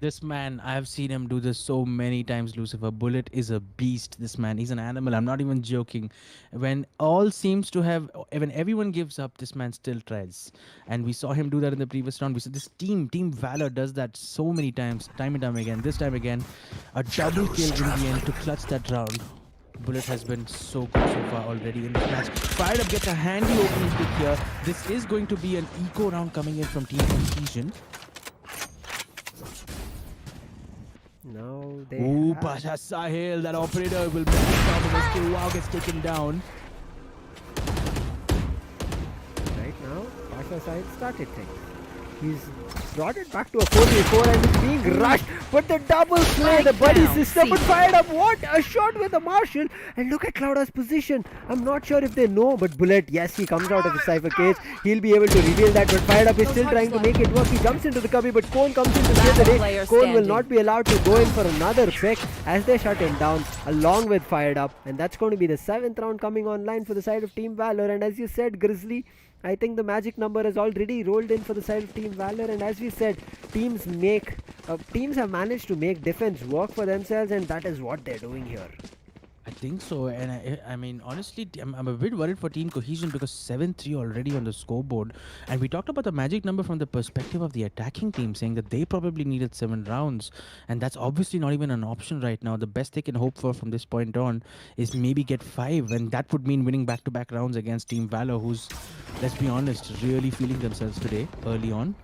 This man, I've seen him do this so many times, Lucifer. Bullet is a beast. This man, he's an animal. I'm not even joking. When all seems to have, when everyone gives up, this man still tries. And we saw him do that in the previous round. We said this Team Valor does that so many times, time and time again. This time again, a double kill in the end to clutch that round. Bullet has been so good so far already in this match. Fired Up gets a handy opening pick here. This is going to be an eco round coming in from Team Cohesion. Now they Ooh, have- Pasha Sahil, that operator will bring it down and SK Wow gets taken down. right now, Pasha Sahil started things. He's brought it back to a 4v4 and it's being rushed. But the double slay, the buddy down, system, C. but fired up. What a shot with the Marshal. And look at Clouda's position. I'm not sure if they know, but Bullet, yes, he comes out of the Cypher cage. He'll be able to reveal that, but fired up is still trying to make it work. He jumps into the cubby, but Cone comes in to save the day. Player Cone will standing. not be allowed to go in for another pick as they shut him down along with fired up. And that's going to be the 7th round coming online for the side of Team Valor. And as you said, Grizzly, I think the magic number has already rolled in for the side of Team Valor, and as we said, teams have managed to make defense work for themselves, and that is what they're doing here. I think so, and I mean, honestly, I'm a bit worried for Team Cohesion because 7-3 already on the scoreboard. And we talked about the magic number from the perspective of the attacking team, saying that they probably needed 7 rounds. And that's obviously not even an option right now. The best they can hope for from this point on is maybe get 5. And that would mean winning back-to-back rounds against Team Valor, who's, let's be honest, really feeling themselves today, early on.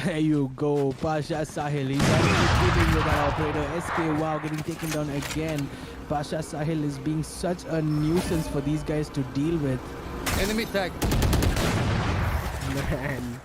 There you go, Pasha Sahil. He's dealing with that operator. SK Wow getting taken down again. Pasha Sahil is being such a nuisance for these guys to deal with. Enemy tag. Man,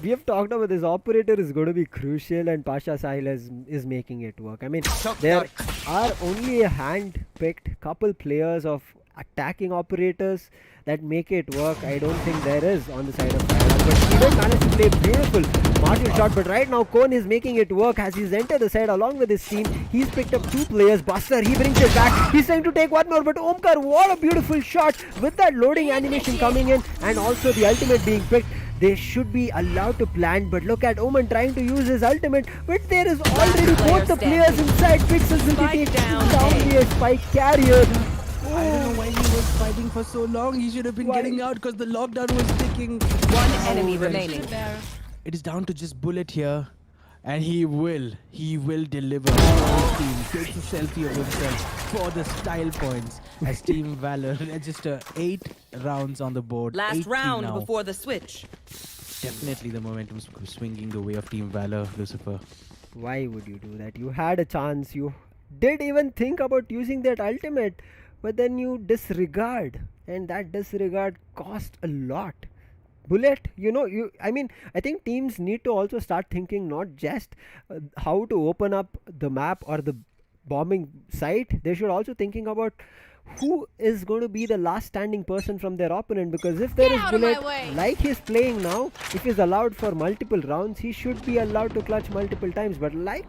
we have talked about this operator is going to be crucial, and Pasha Sahil is making it work. I mean, there are only a hand-picked couple players of attacking operators that make it work. I don't think there is on the side of Fire, but he did manage to play beautiful martial shot. But right now Cone is making it work as he's entered the side along with his team. He's picked up 2 players. Buster, he brings it back. He's trying to take one more, but Omkar, what a beautiful shot with that loading animation coming in and also the ultimate being picked. They should be allowed to plant, but look at Omen trying to use his ultimate, but there is already both the players inside. Pixels will be taken down the spike carrier. I don't know why he was fighting for so long. He should have been getting out because the lockdown was ticking. One enemy remaining. It is down to just Bullet here. And he will deliver. His team takes a selfie of himself for the style points as Team Valor register 8 rounds on the board. Last 8-3 round now. before the switch. Definitely the momentum swinging the way of Team Valor, Lucifer. Why would you do that? You had a chance. You did even think about using that ultimate, but then you disregard, and that disregard cost a lot. Bullet, I think teams need to also start thinking not just how to open up the map or the bombing site. They should also thinking about who is going to be the last standing person from their opponent, because if there is Bullet like he's playing now, if he's allowed for multiple rounds, he should be allowed to clutch multiple times. But like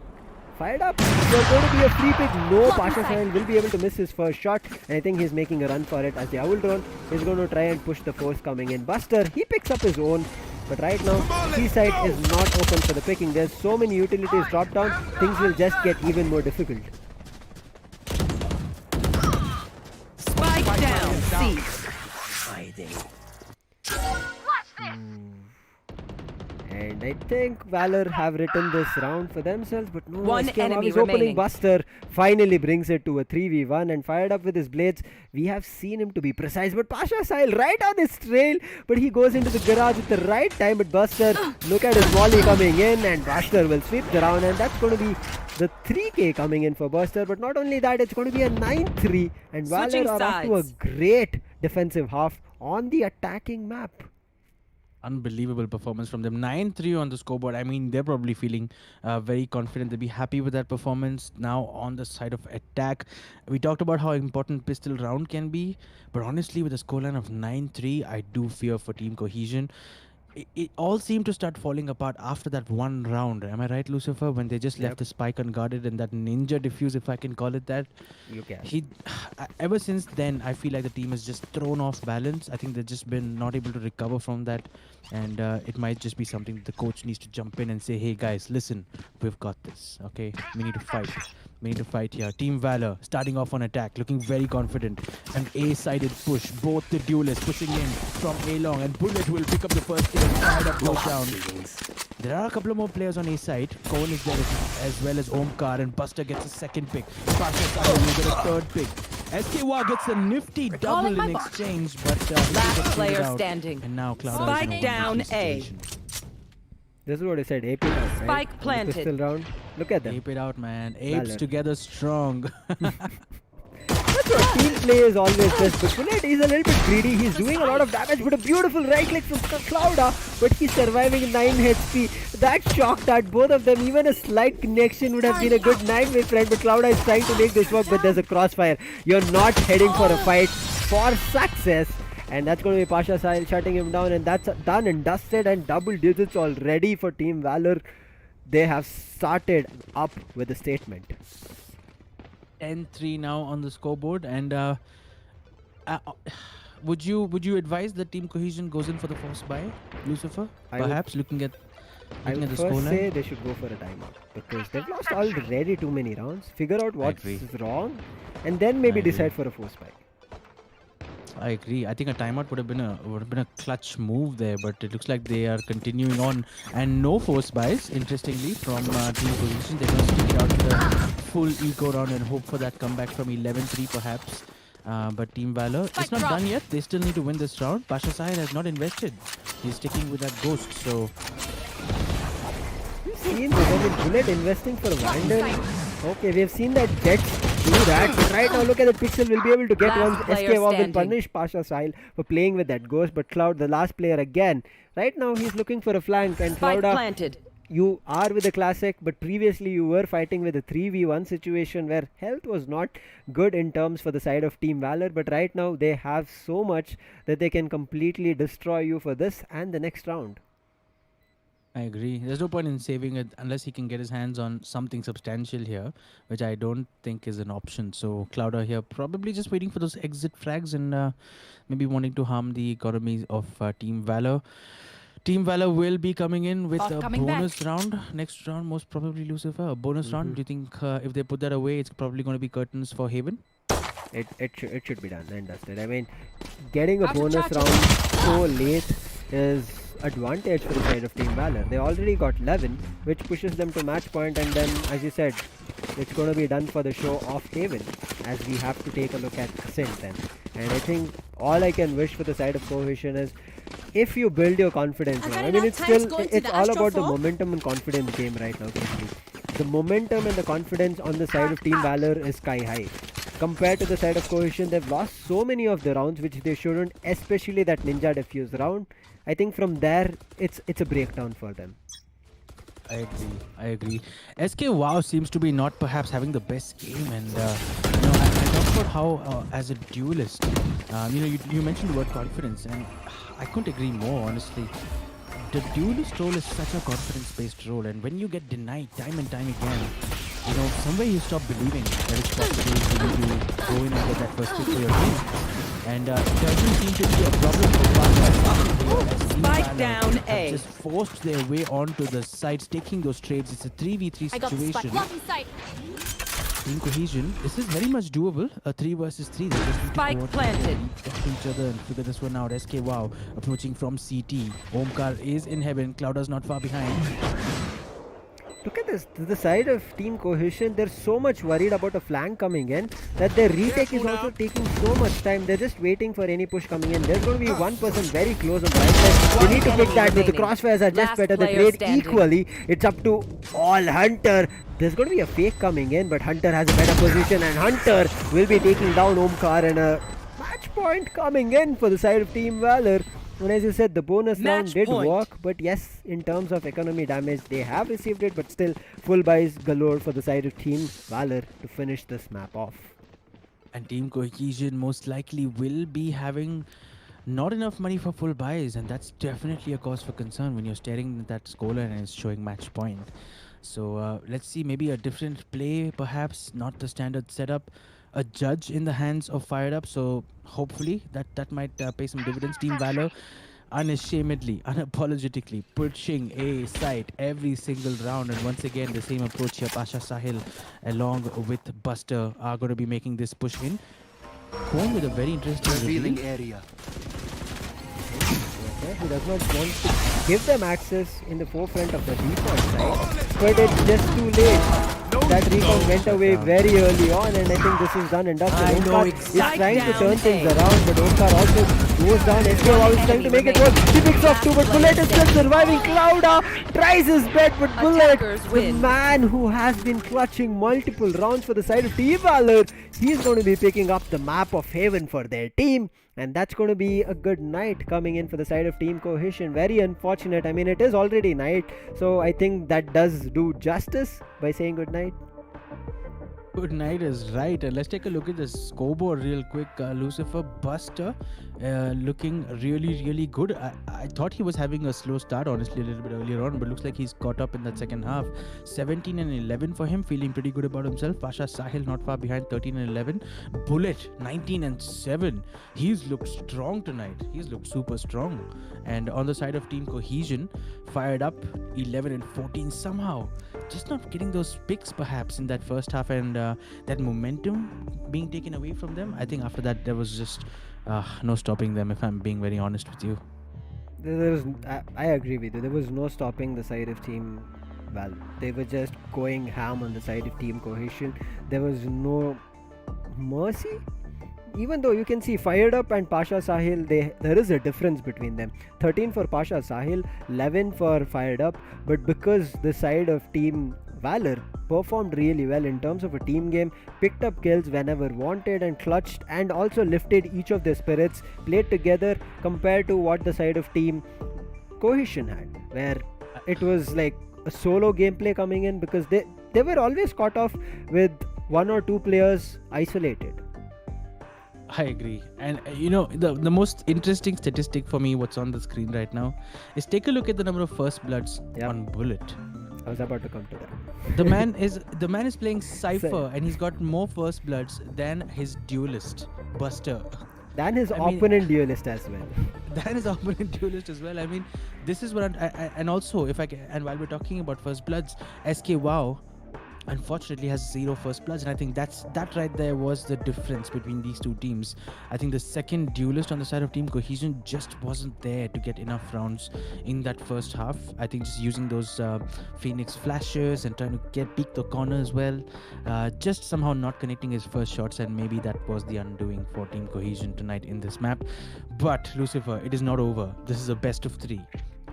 Fired Up, there's going to be a free pick. No, Pasha Sahil will be able to miss his first shot, and I think he's making a run for it as the Owl Drone is going to try and push the force coming in. Buster, he picks up his own, but right now C-side is not open for the picking. There's so many utilities dropped down, things will just get even more difficult. Spike down. C. And I think Valor have written this round for themselves, but no, One SK enemy is opening. remaining. Buster finally brings it to a 3v1 and Fired Up with his blades. We have seen him to be precise, but Pasha Sahil right on his trail, but he goes into the garage at the right time. But Buster, look at his volley coming in, and Buster will sweep the round, and that's going to be the 3k coming in for Buster. But not only that, it's going to be a 9-3, and Switching Valor are off to a sides. great defensive half on the attacking map. Unbelievable performance from them. 9-3 on the scoreboard. I mean, they're probably feeling very confident. They'll be happy with that performance. Now on the side of attack, we talked about how important pistol round can be, but honestly, with a scoreline of 9-3, I do fear for Team Cohesion. it all seemed to start falling apart after that one round. Am I right, Lucifer? When they just Yep. left the spike unguarded and that ninja diffuse, if I can call it that. You can. Ever since then, I feel like the team has just thrown off balance. I think they've just been not able to recover from that, and it might just be something the coach needs to jump in and say, "Hey guys, listen, we've got this. Okay, we need to fight. We need to fight here." Team Valor starting off on attack, looking very confident. An A-sided push. Both the duelists pushing in from A long, and Bullet will pick up the first kill and fire up goes down. There are a couple of more players on A side. Cone is there as well as Omkar, and Buster gets a second pick. Pasha Sahil will get a third pick. SKWA gets a nifty double in exchange, but Last gets player out. standing. And now Cloud Spike down A. This is what I said. AP it out, right? Spike In the planted. Pistol round. Look at them. Ape it out, man. Apes Valor. together strong. That's what team play is always best. But Bullet is a little bit greedy. He's doing a lot of damage, but a beautiful right click from Clouda. But he's surviving 9 HP. That shocked at both of them. Even a slight connection would have been a good 9, my friend. But Clouda is trying to make this work, but there's a crossfire. You're not heading for a fight for success. And that's going to be Pasha Sahil shutting him down. And that's done and dusted, and double digits already for Team Valor. They have started up with a statement. 10-3 now on the scoreboard, and would you advise that Team Cohesion goes in for the force buy, Lucifer? I would- Perhaps looking at I would the first say scoreline. they should go for a timeout because they've lost already too many rounds. Figure out what's agree. wrong, and then maybe agree. decide for a force buy. I agree. I think a timeout would have been a clutch move there, but it looks like they are continuing on, and no force buys. Interestingly, from Team Cohesion, they're going to stick it out the full eco round and hope for that comeback from 11-3 perhaps. But Team Valor, it's not done yet. They still need to win this round. Pasha Sahil has not invested. He's sticking with that ghost. So We've seen this. I mean, Bullet investing for Vandal. Okay, we have seen that Jets do that. But right now, look at the pixel. We'll be able to get Last one. player SK will standing. punish Pasha Sahil for playing with that ghost. But Cloud, the last player again. Right now, he's looking for a flank, and Spike Clouda, planted. you are with the classic, but previously you were fighting with a 3v1 situation where health was not good in terms for the side of Team Valor, but right now they have so much that they can completely destroy you for this and the next round. I agree. There's no point in saving it unless he can get his hands on something substantial here, which I don't think is an option. So Clouda here probably just waiting for those exit frags and maybe wanting to harm the economies of Team Valor. Team Valor will be coming in with a coming bonus round. Next round, most probably, Lucifer. A bonus round. Do you think if they put that away, it's probably going to be curtains for Haven? It should be done and dusted. I mean, getting a bonus round so late is advantage for the side of Team Valor. They already got 11, which pushes them to match point, and then, as you said, it's going to be done for the show of Haven, as we have to take a look at Ascent then. And I think all I can wish for the side of Cohesion is if you build your confidence now. I mean, it's all about the momentum and confidence game right now. Basically. The momentum and the confidence on the side of Team Valor is sky high. Compared to the side of Cohesion, they've lost so many of the rounds which they shouldn't, especially that Ninja Diffuse round. I think from there, it's a breakdown for them. I agree. SK WoW seems to be not perhaps having the best game, and I talked about how as a duelist, you mentioned the word confidence, and I couldn't agree more, honestly. The duelist role is such a confidence-based role, and when you get denied time and time again, somewhere you stop believing that it's possible for you to go in and get that first pick for your team. And it doesn't seem to be a problem for Valor. Spike down A. Just forced their way onto the sides, taking those trades. It's a 3v3 situation. Team Cohesion, this is very much doable. A 3 versus 3. They just need to Spike go out planted. and talk to each other and figure this one out. SK WoW approaching from CT. Omkar is in heaven. Clouda's not far behind. Look at this, to the side of Team Cohesion, they're so much worried about a flank coming in that their retake is also taking so much time. They're just waiting for any push coming in. There's going to be one person very close on the right side. They need to pick that, but the crossfires are just Last better. They player trade standing. equally. It's up to all Hunter. There's going to be a fake coming in, but Hunter has a better position, and Hunter will be taking down Omkar, and a match point coming in for the side of Team Valor. And as you said, the bonus round Match did point. work, but yes, in terms of economy damage, they have received it, but still full buys galore for the side of Team Valor to finish this map off. And Team Cohesion most likely will be having not enough money for full buys, and that's definitely a cause for concern when you're staring at that scoreline and it's showing match point. So let's see, maybe a different play, perhaps not the standard setup. A judge in the hands of Fired Up, so hopefully that might pay some dividends. Team Valor unashamedly, unapologetically pushing A site every single round, and once again the same approach here. Pasha Sahil along with Buster are going to be making this push in. Going with a very interesting reveal. area. Okay, he does not want to give them access in the forefront of the default side, but it's just too late. That recon went away very early on, and I think this is done and dusted. I know Omkar is exactly. trying to turn things around, but Omkar also goes down. SK Wow is trying to make it work. He picks off two, but Bullet is still surviving. Clouda tries his best, but Bullet, Attackers the win. man who has been clutching multiple rounds for the side of Team Valor, he's going to be picking up the map of Haven for their team. And that's going to be a good night coming in for the side of Team Cohesion. Very unfortunate. I mean, it is already night, so I think that does do justice by saying good night. Good night is right. And let's take a look at the scoreboard real quick. Lucifer Buster looking really good. I thought he was having a slow start, honestly, a little bit earlier on, but looks like he's caught up in that second half. 17 and 11 for him, feeling pretty good about himself. Pasha Sahil not far behind, 13 and 11. Bullet 19 and 7. He's looked strong tonight. He's looked super strong. And on the side of Team Cohesion, Fired Up 11 and 14 somehow. Just not getting those picks perhaps in that first half, and that momentum being taken away from them. I think after that there was just no stopping them, if I'm being very honest with you. I agree with you. There was no stopping the side of Team Valor. They were just going ham on the side of Team Cohesion. There was no mercy. Even though you can see Fired Up and Pasha Sahil, there is a difference between them. 13 for Pasha Sahil, 11 for Fired Up. But because the side of Team Valor performed really well in terms of a team game, picked up kills whenever wanted and clutched, and also lifted each of their spirits, played together compared to what the side of Team Cohesion had, where it was like a solo gameplay coming in, because they were always caught off with one or two players isolated. I agree. And the most interesting statistic for me, what's on the screen right now, is take a look at the number of first bloods on Bullet. I was about to come to that. The man is playing Cypher, and he's got more first bloods than his duelist Buster. Than his opponent duelist as well. Than his opponent duelist as well. I mean, this is what and also if I can, and while we're talking about first bloods, SK Wow unfortunately has 0 first bloods, and I think that right there was the difference between these two teams. I think the second duelist on the side of Team Cohesion just wasn't there to get enough rounds in that first half. I think just using those Phoenix flashes and trying to peek the corner as well, just somehow not connecting his first shots, and maybe that was the undoing for Team Cohesion tonight in this map. But Lucifer, it is not over. This is a best of 3.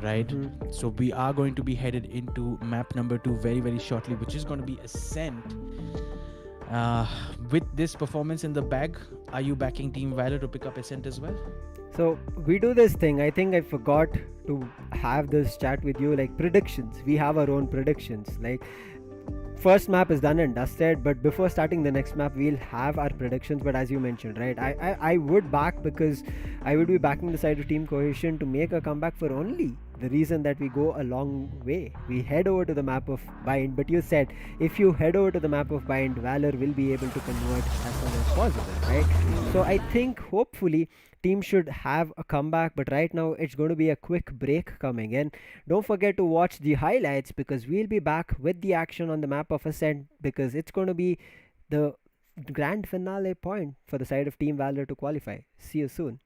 Right? So we are going to be headed into map number 2 very shortly, which is going to be Ascent. With this performance in the bag, are you backing Team Valor to pick up Ascent as well? So we do this thing. I think I forgot to have this chat with you, like predictions. We have our own predictions. Like, first map is done and dusted, but before starting the next map we'll have our predictions. But as you mentioned, right, I would back, because I would be backing the side of Team Cohesion to make a comeback for only the reason that we go a long way. We head over to the map of Bind, but you said if you head over to the map of Bind, Valor will be able to convert as soon as possible, right? So I think hopefully team should have a comeback, but right now it's going to be a quick break coming in. Don't forget to watch the highlights, because we'll be back with the action on the map of Ascent, because it's going to be the grand finale point for the side of Team Valor to qualify. See you soon.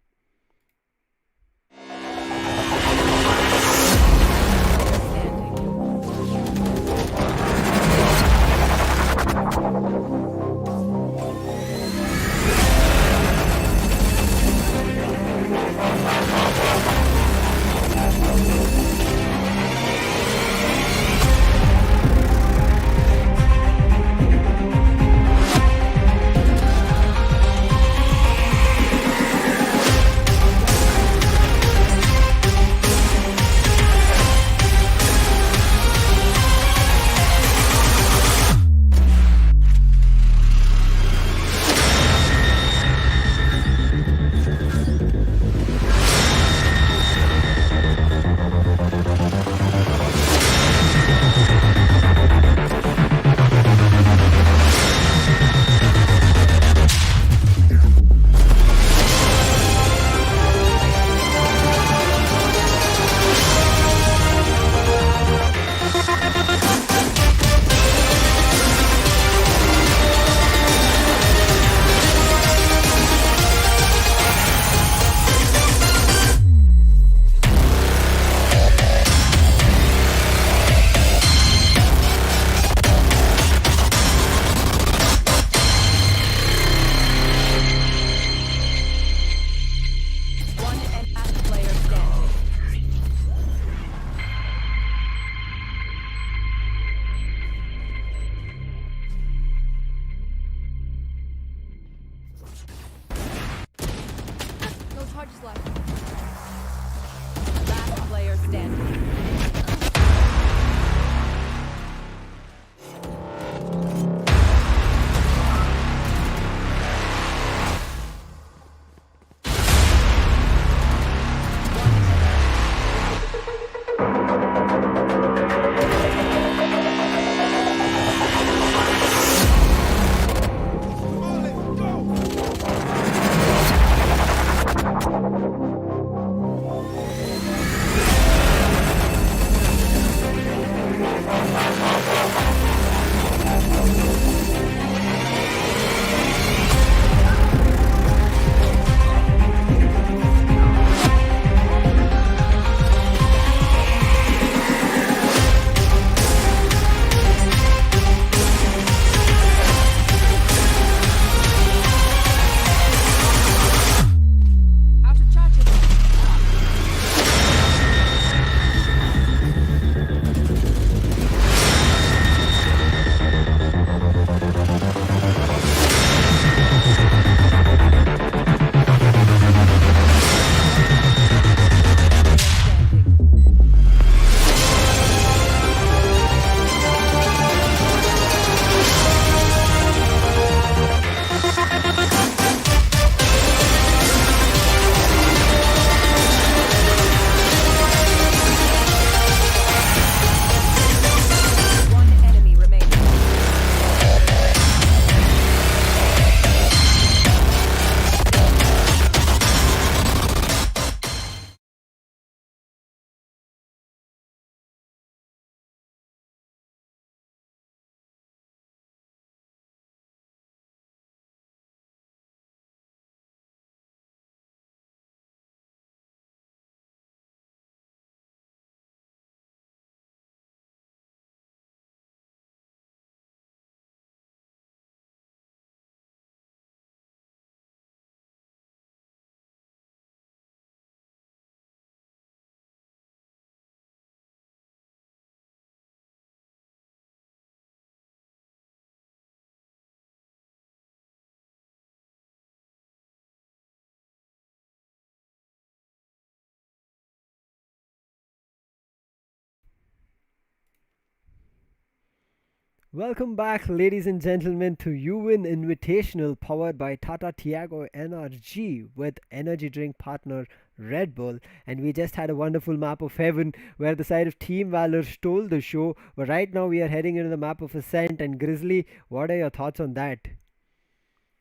Welcome back, ladies and gentlemen, to Yuvin Invitational powered by Tata Tiago NRG with energy drink partner Red Bull. And we just had a wonderful map of heaven where the side of Team Valor stole the show. But right now we are heading into the map of Ascent and Grizzly. What are your thoughts on that?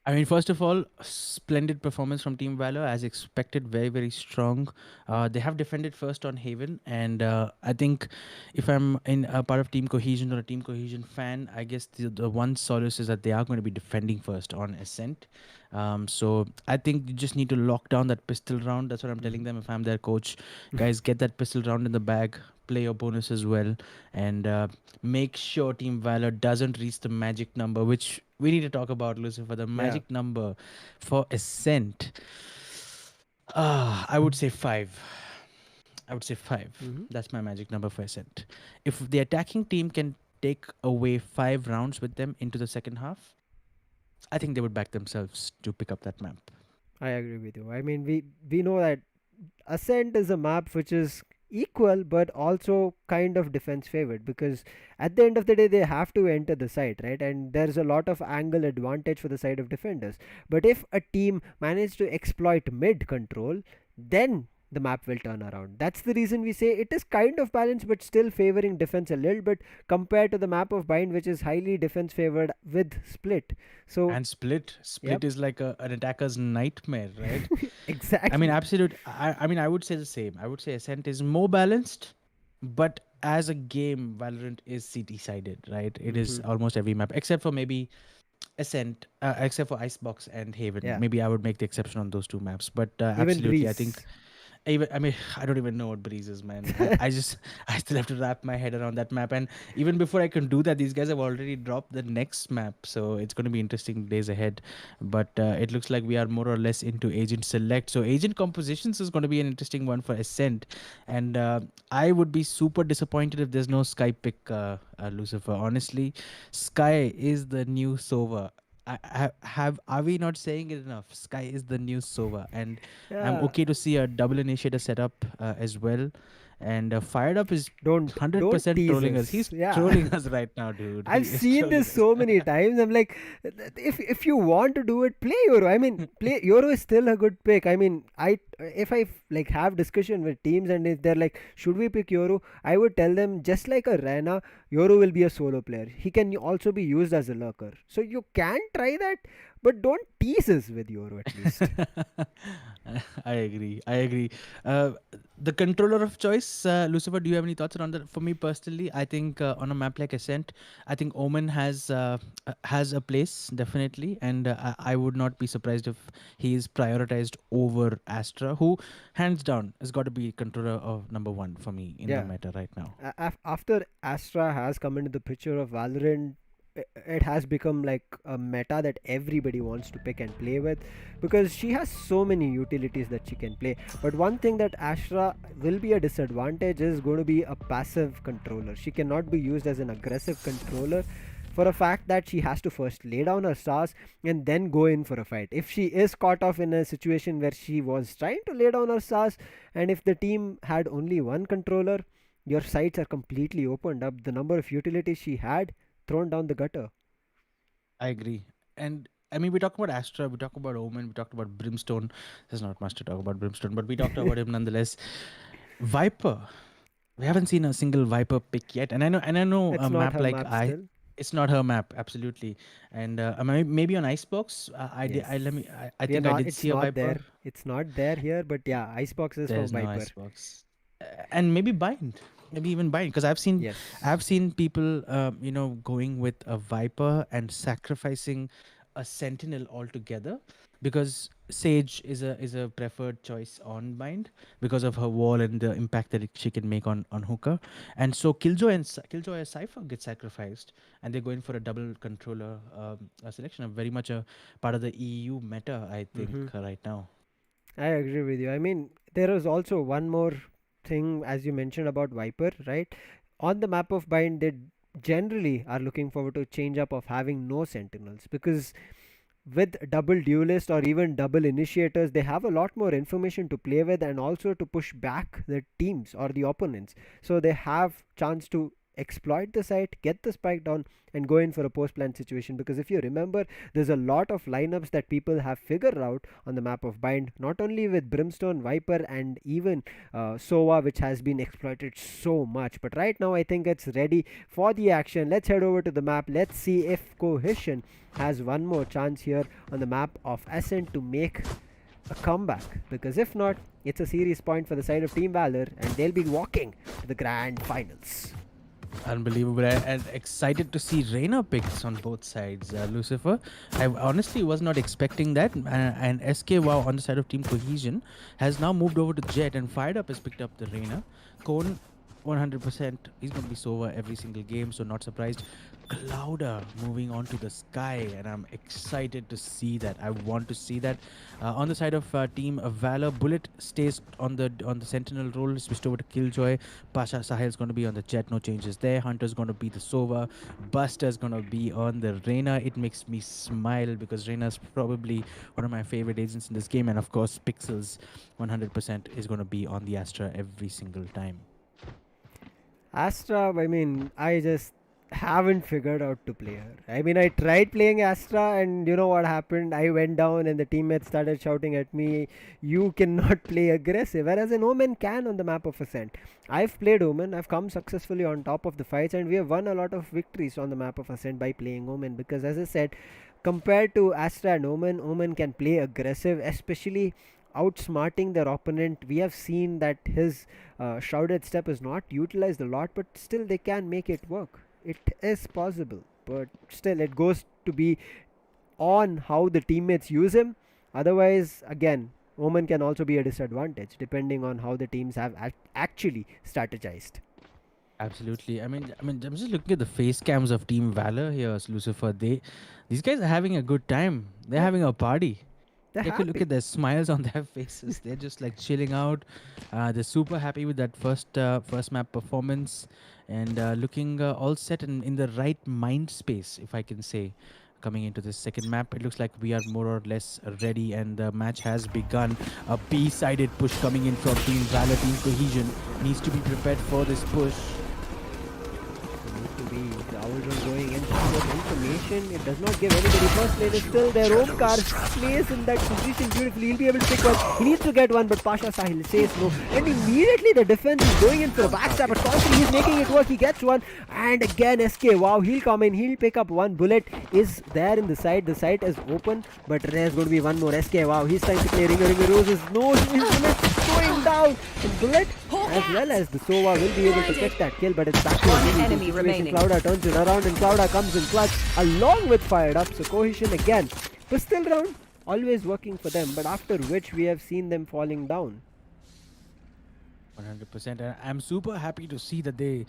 I mean, first of all, splendid performance from Team Valor, as expected. Very, very strong. They have defended first on Haven, and I think if I'm in a part of Team Cohesion or a Team Cohesion fan, I guess the one solace is that they are going to be defending first on Ascent. So I think you just need to lock down that pistol round. That's what I'm telling them. If I'm their coach, guys, get that pistol round in the bag. Play your bonus as well, and make sure Team Valor doesn't reach the magic number, which we need to talk about, Lucifer. The magic number for Ascent. I would say 5. I would say 5. That's my magic number for Ascent. If the attacking team can take away 5 rounds with them into the second half, I think they would back themselves to pick up that map. I agree with you. I mean, we know that Ascent is a map which is equal but also kind of defense favored, because at the end of the day they have to enter the site, right? And there's a lot of angle advantage for the side of defenders. But if a team manages to exploit mid control, then the map will turn around. That's the reason we say it is kind of balanced but still favoring defense a little bit compared to the map of Bind, which is highly defense favored with Split. So And Split is like an attacker's nightmare, right? exactly. I mean, I would say the same. I would say Ascent is more balanced, but as a game, Valorant is CT sided, right? It is almost every map except for maybe Ascent, except for Icebox and Haven. Yeah. Maybe I would make the exception on those 2 maps, but Even absolutely, I Breeze. think. I mean, I don't even know what Breeze is, man. I still have to wrap my head around that map. And even before I can do that, these guys have already dropped the next map. So it's going to be interesting days ahead. But it looks like we are more or less into agent select. So agent compositions is going to be an interesting one for Ascent. And I would be super disappointed if there's no Sky pick, Lucifer. Honestly, Sky is the new Sova. Are we not saying it enough? Sky is the new Sova, and I'm Yeah. okay to see a double initiator setup as well. And Fired Up is Don't 100% tease trolling us. us. He's Yeah. trolling us right now, dude. I've He is seen trolling this us. so many times. I'm like, if you want to do it, play Euro. I mean, play Euro is still a good pick. I mean, if I like have discussion with teams and if they're like, should we pick Euro? I would tell them, just like a Rena, Euro will be a solo player. He can also be used as a lurker. So you can try that, but don't tease us with Euro at least. I agree. The controller of choice, Lucifer, do you have any thoughts around that? For me personally, I think on a map like Ascent, I think Omen has a place definitely, and I would not be surprised if he is prioritized over Astra, who hands down has got to be controller of number 1 for me in the meta right now. After Astra has come into the picture of Valorant, it has become like a meta that everybody wants to pick and play with, because she has so many utilities that she can play. But one thing that Astra will be a disadvantage is going to be a passive controller. She cannot be used as an aggressive controller, for a fact that she has to first lay down her stars and then go in for a fight. If she is caught off in a situation where she was trying to lay down her stars, and if the team had only one controller, your sights are completely opened up. The number of utilities she had, thrown down the gutter. I agree. And I mean, we talk about Astra, we talk about Omen, we talked about Brimstone. There's not much to talk about Brimstone, but we talked about him nonetheless. Viper. We haven't seen a single Viper pick yet. And I know It's a not map her like map still. it's not her map, absolutely. And maybe on Icebox, Yes. I We are think I not. did It's see a not Viper. there. It's not there here. But yeah, Icebox is There's from no Viper. Icebox. And maybe Bind. Maybe even Bind. Because Yes. I've seen people, going with a Viper and sacrificing a Sentinel altogether, because Sage is a preferred choice on Bind because of her wall and the impact that she can make on hooker. And so Killjoy and Cypher get sacrificed, and they're going for a double controller selection. Very much a part of the EU meta, I think, right now. I agree with you. I mean, there is also one more thing, as you mentioned about Viper, right? On the map of Bind, they generally are looking forward to change up of having no sentinels, because with double duelist or even double initiators, they have a lot more information to play with and also to push back the teams or the opponents. So they have chance to exploit the site, get the spike down, and go in for a post-plant situation. Because if you remember, there's a lot of lineups that people have figured out on the map of Bind, not only with Brimstone, Viper, and even Sova, which has been exploited so much. But right now, I think it's ready for the action. Let's head over to the map. Let's see if Cohesion has one more chance here on the map of Ascent to make a comeback, because if not, it's a serious point for the side of Team Valor, and they'll be walking to the grand finals. Unbelievable, and excited to see Reina picks on both sides, Lucifer. I honestly was not expecting that. And SK Wow on the side of Team Cohesion has now moved over to Jet, and Fired Up has picked up the Reina. Cone 100%. He's going to be Sova every single game, so not surprised. Clouder moving on to the sky, and I'm excited to see that. I want to see that. On the side of Team Valor, Bullet stays on the Sentinel role, switched over to Killjoy. Pasha Sahil's going to be on the Jet, no changes there. Hunter's going to be the Sova. Buster's going to be on the Reina. It makes me smile because Reina's probably one of my favorite agents in this game, and of course Pixels 100% is going to be on the Astra every single time. Astra, I mean, I just haven't figured out to play her. I mean, I tried playing Astra, and you know what happened? I went down and the teammates started shouting at me, you cannot play aggressive, whereas an Omen can on the map of Ascent. I've played Omen, I've come successfully on top of the fights, and we have won a lot of victories on the map of Ascent by playing Omen, because as I said, compared to Astra and Omen, Omen can play aggressive, especially outsmarting their opponent. We have seen that his shrouded step is not utilized a lot, but still they can make it work. It is possible, but still it goes to be on how the teammates use him. Otherwise, again, Omen can also be a disadvantage depending on how the teams have actually strategized. Absolutely. I mean, I'm just looking at the face cams of Team Valor here, Lucifer. These guys are having a good time. They're having a party. Take a look at their smiles on their faces. They're just like chilling out. They're super happy with that first map performance, and looking all set in the right mind space, if I can say. Coming into this second map, it looks like we are more or less ready, and the match has begun. A B-sided push coming in from Team Valor. Team Cohesion needs to be prepared for this push. The Owls going in for information. It does not give anybody first lane. Is still their own car plays in that position beautifully. He'll be able to pick one. He needs to get one, but Pasha Sahil says no. And immediately the defense is going in for a backstab, but constantly he's making it work. He gets one, and again SK. Wow, he'll come in. He'll pick up one. Bullet is there in the side. The site is open, but there's going to be one more. SK. Wow, he's trying to play Ringer Roses. No, his Bullet going down. And Bullet, as well as the Sova, will be able to get that kill, but it's back to One enemy remaining. Clouda turns it around, and Clouda comes in clutch along with Fired Up. So Cohesion again, but still round, always working for them, but after which we have seen them falling down. 100%. And I'm super happy to see that they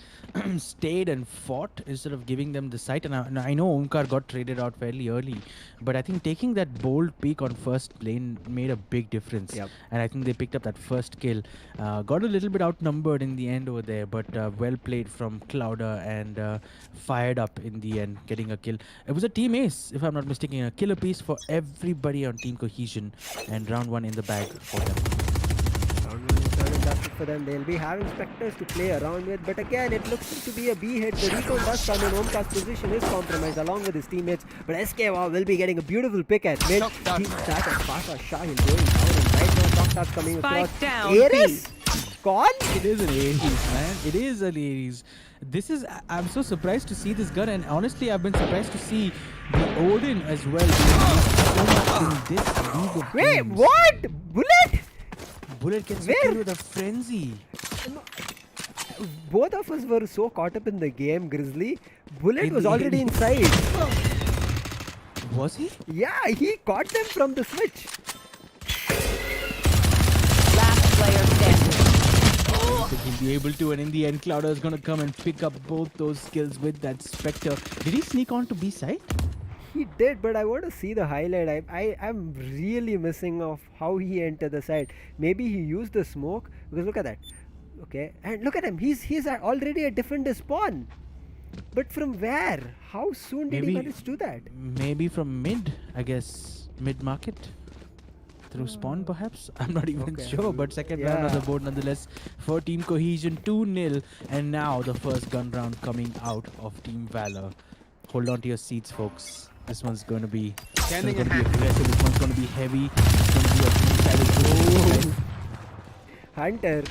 stayed and fought instead of giving them the site. And I know Omkar got traded out fairly early, but I think taking that bold peak on first lane made a big difference. Yep. And I think they picked up that first kill. Got a little bit outnumbered in the end over there, but well played from Clouda, and Fired Up in the end, getting a kill. It was a team ace, if I'm not mistaken. A kill apiece for everybody on Team Cohesion, and round one in the bag for them. That's it for them. They'll be having Spectres to play around with, but again, it looks to be a B hit. The recon does come in. Omkar's position is compromised along with his teammates, but SK Wow will be getting a beautiful pick at mid. Team Tata Pasha Shahil going down, and right now Shock Dart's coming across. Spike down. Ares? Gone? It is an Ares, man. It is an Ares. This is, I'm so surprised to see this gun, and honestly, I've been surprised to see the Odin as well. In this league of Wait, games. what? Bullet? Bullet gets Where? killed with a frenzy. Both of us were so caught up in the game, Grizzly. Bullet In was the already end. inside. Was he? Yeah, he caught them from the switch. Last player standing. I think he'll be able to, and in the end, Clouda is going to come and pick up both those kills with that Spectre. Did he sneak on to B side? He did, but I want to see the highlight. I'm really missing of how he entered the side. Maybe he used the smoke, because look at that. Okay, and look at him. He's already a defender spawn. But from where? How soon did he manage to do that? Maybe from mid, I guess. Mid market. through spawn perhaps. I'm not even Okay. sure, but second round on Yeah. the board nonetheless for Team Cohesion 2-0, and now the first gun round coming out of Team Valor. Hold on to your seats, folks. This one's going to be aggressive. This one's going to be heavy. It's going to be a two-sided push. Hunter,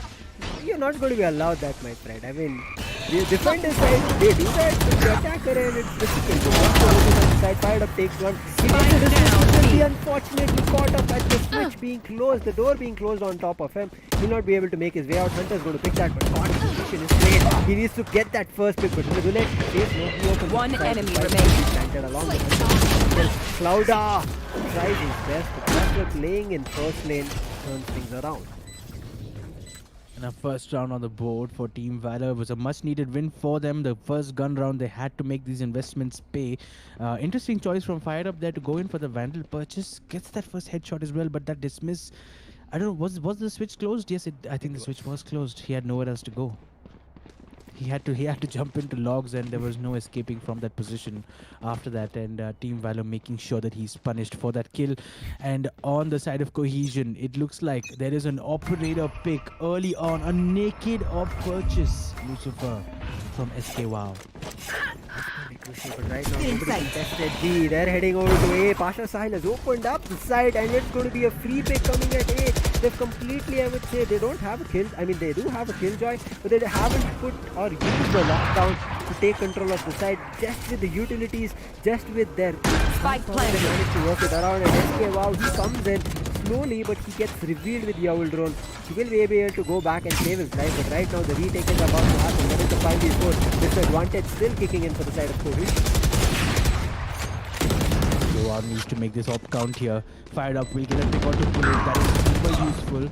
you're not going to be allowed that, my friend. I mean, the defender side, they do that, but the attacker end, it's difficult. The one person side fired up, takes one. He makes a decision. He unfortunately caught up at the switch being closed, the door being closed on top of him. He'll not be able to make his way out. Hunter's going to pick that, but God, his position is great. He needs to get that first pick, but Bullet says no. He opens One the side. enemy Right, remaining. he's planted along with Hunter. Clouda tries his best, but after playing in first lane, turns things around. And a first round on the board for Team Valor was a much needed win for them. The first gun round, they had to make these investments pay. Interesting choice from Fired Up there to go in for the Vandal purchase. Gets that first headshot as well, but that dismiss. I don't know, was the switch closed? Yes, I think the switch was closed. He had nowhere else to go. He had to jump into logs, and there was no escaping from that position after that. And Team Valor making sure that he's punished for that kill. And on the side of Cohesion, it looks like there is an operator pick early on, a naked op purchase, Lucifer, from SK WoW. But right now, nobody contested B. They're heading over to A. Pasha Sahil has opened up the side, and it's going to be a free pick coming at A. They've completely, I would say, they don't have a kill. I mean, they do have a killjoy, but they haven't put or used the lockdown to take control of the side. Just with the utilities, just with their Spike they planted. managed to work it around. And SK WoW, he comes in slowly, but he gets revealed with the owl drone. He will be able to go back and save his life, but right now the retake is about to happen. That is the 5v4. Disadvantage still kicking in for the side of Cohesion. WoW needs to make this op count here. Fired Up will get a pick or two bullet. That is super useful.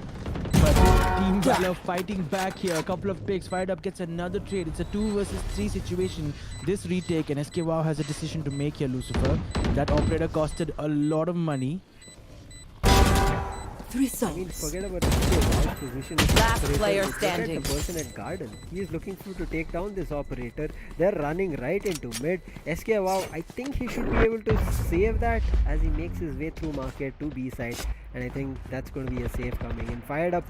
But Team Valor fighting back here. A couple of picks. Fired Up gets another trade. It's a 2 versus 3 situation. This retake, and SK WoW has a decision to make here, Lucifer. That operator costed a lot of money. I mean, forget about SK position. Last Operator, player look at standing. the person at Garden. He is looking for to take down this operator. They're running right into mid. SK WoW, I think he should be able to save that as he makes his way through market to B side. And I think that's going to be a save coming in. Fired Up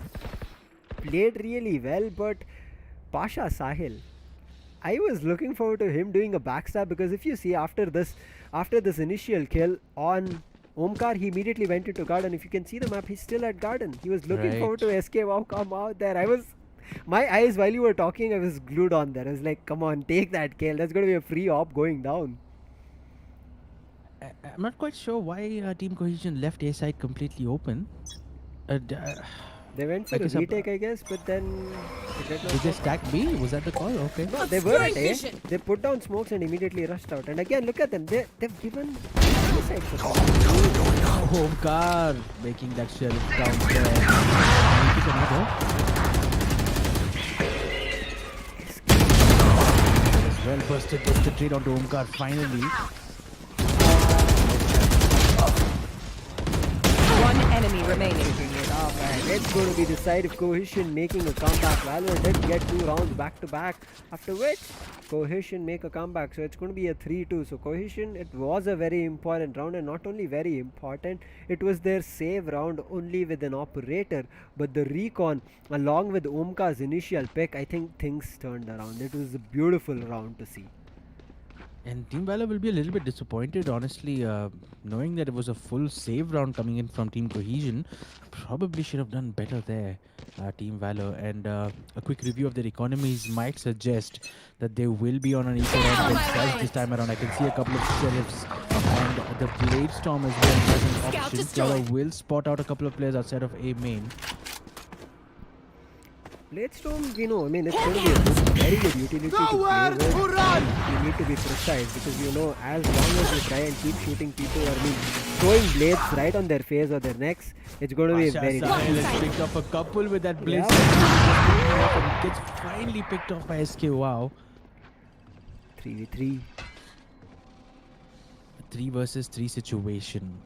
played really well, but Pasha Sahil, I was looking forward to him doing a backstab, because if you see after this initial kill on Omkar, he immediately went into Garden. If you can see the map, he's still at Garden. He was looking Right. forward to SK WoW come out there. My eyes while you were talking, I was glued on there. I was like, come on, take that kill. That's going to be a free op going down. I'm not quite sure why Team Cohesion left A side completely open. They went for I a guess retake, I guess, but then it did not Did they work. stack B? Was that the call? Okay. No, they were at A. They put down smokes and immediately rushed out. And again, look at them. They've given B side for Omkar making that shell down there. And he took another. As well, busted the trade onto Omkar finally. One enemy remaining. Picking it up, and it's going to be the side of Cohesion making a comeback. Valor did get 2 rounds back to back, after which Cohesion make a comeback. So it's going to be a 3-2. So Cohesion, it was a very important round, and not only very important, it was their save round only with an operator, but the recon along with Omkar's initial pick, I think things turned around. It was a beautiful round to see. And Team Valor will be a little bit disappointed, honestly, knowing that it was a full save round coming in from Team Cohesion. Probably should have done better there, Team Valor. And a quick review of their economies might suggest that they will be on an equal round themselves this time around. I can see a couple of sheriffs and the Blade Storm as well as an option. Valor will spot out a couple of players outside of A main. Bladestorm, we know, I mean, it's going to be a very good utility to play with. You need to be precise, because you know, as long as you try and keep shooting people, or throwing blades right on their face or their necks, it's going to be very Sahil difficult. has picked up a couple with that Blade Yeah. Storm. And gets finally picked off by SK WoW. 3v3. 3 versus 3 situation.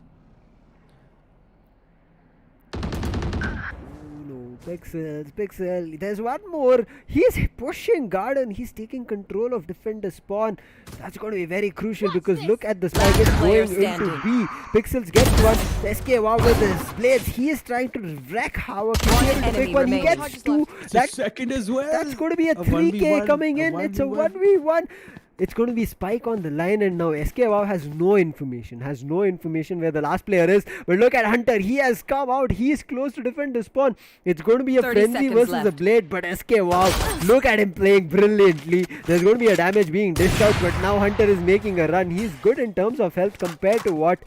Pixel. There's one more. He's pushing garden. He's taking control of defender spawn. That's going to be very crucial because look at the spike. It's player going into standing. B. Pixels gets one. SK wow with his blades. He is trying to wreck Havoc. He's able to enemy pick one. He remaining. gets two. It's a second as well. That's going to be a 1v1, 3K coming in. It's a 1v1. It's going to be Spike on the line, and now SK Wow has no information where the last player is. But look at Hunter, he has come out, he is close to defend the spawn. It's going to be a 30 frenzy seconds versus a left. blade, but SK Wow, look at him playing brilliantly. There's going to be a damage being dished out, but now Hunter is making a run. He's good in terms of health compared to what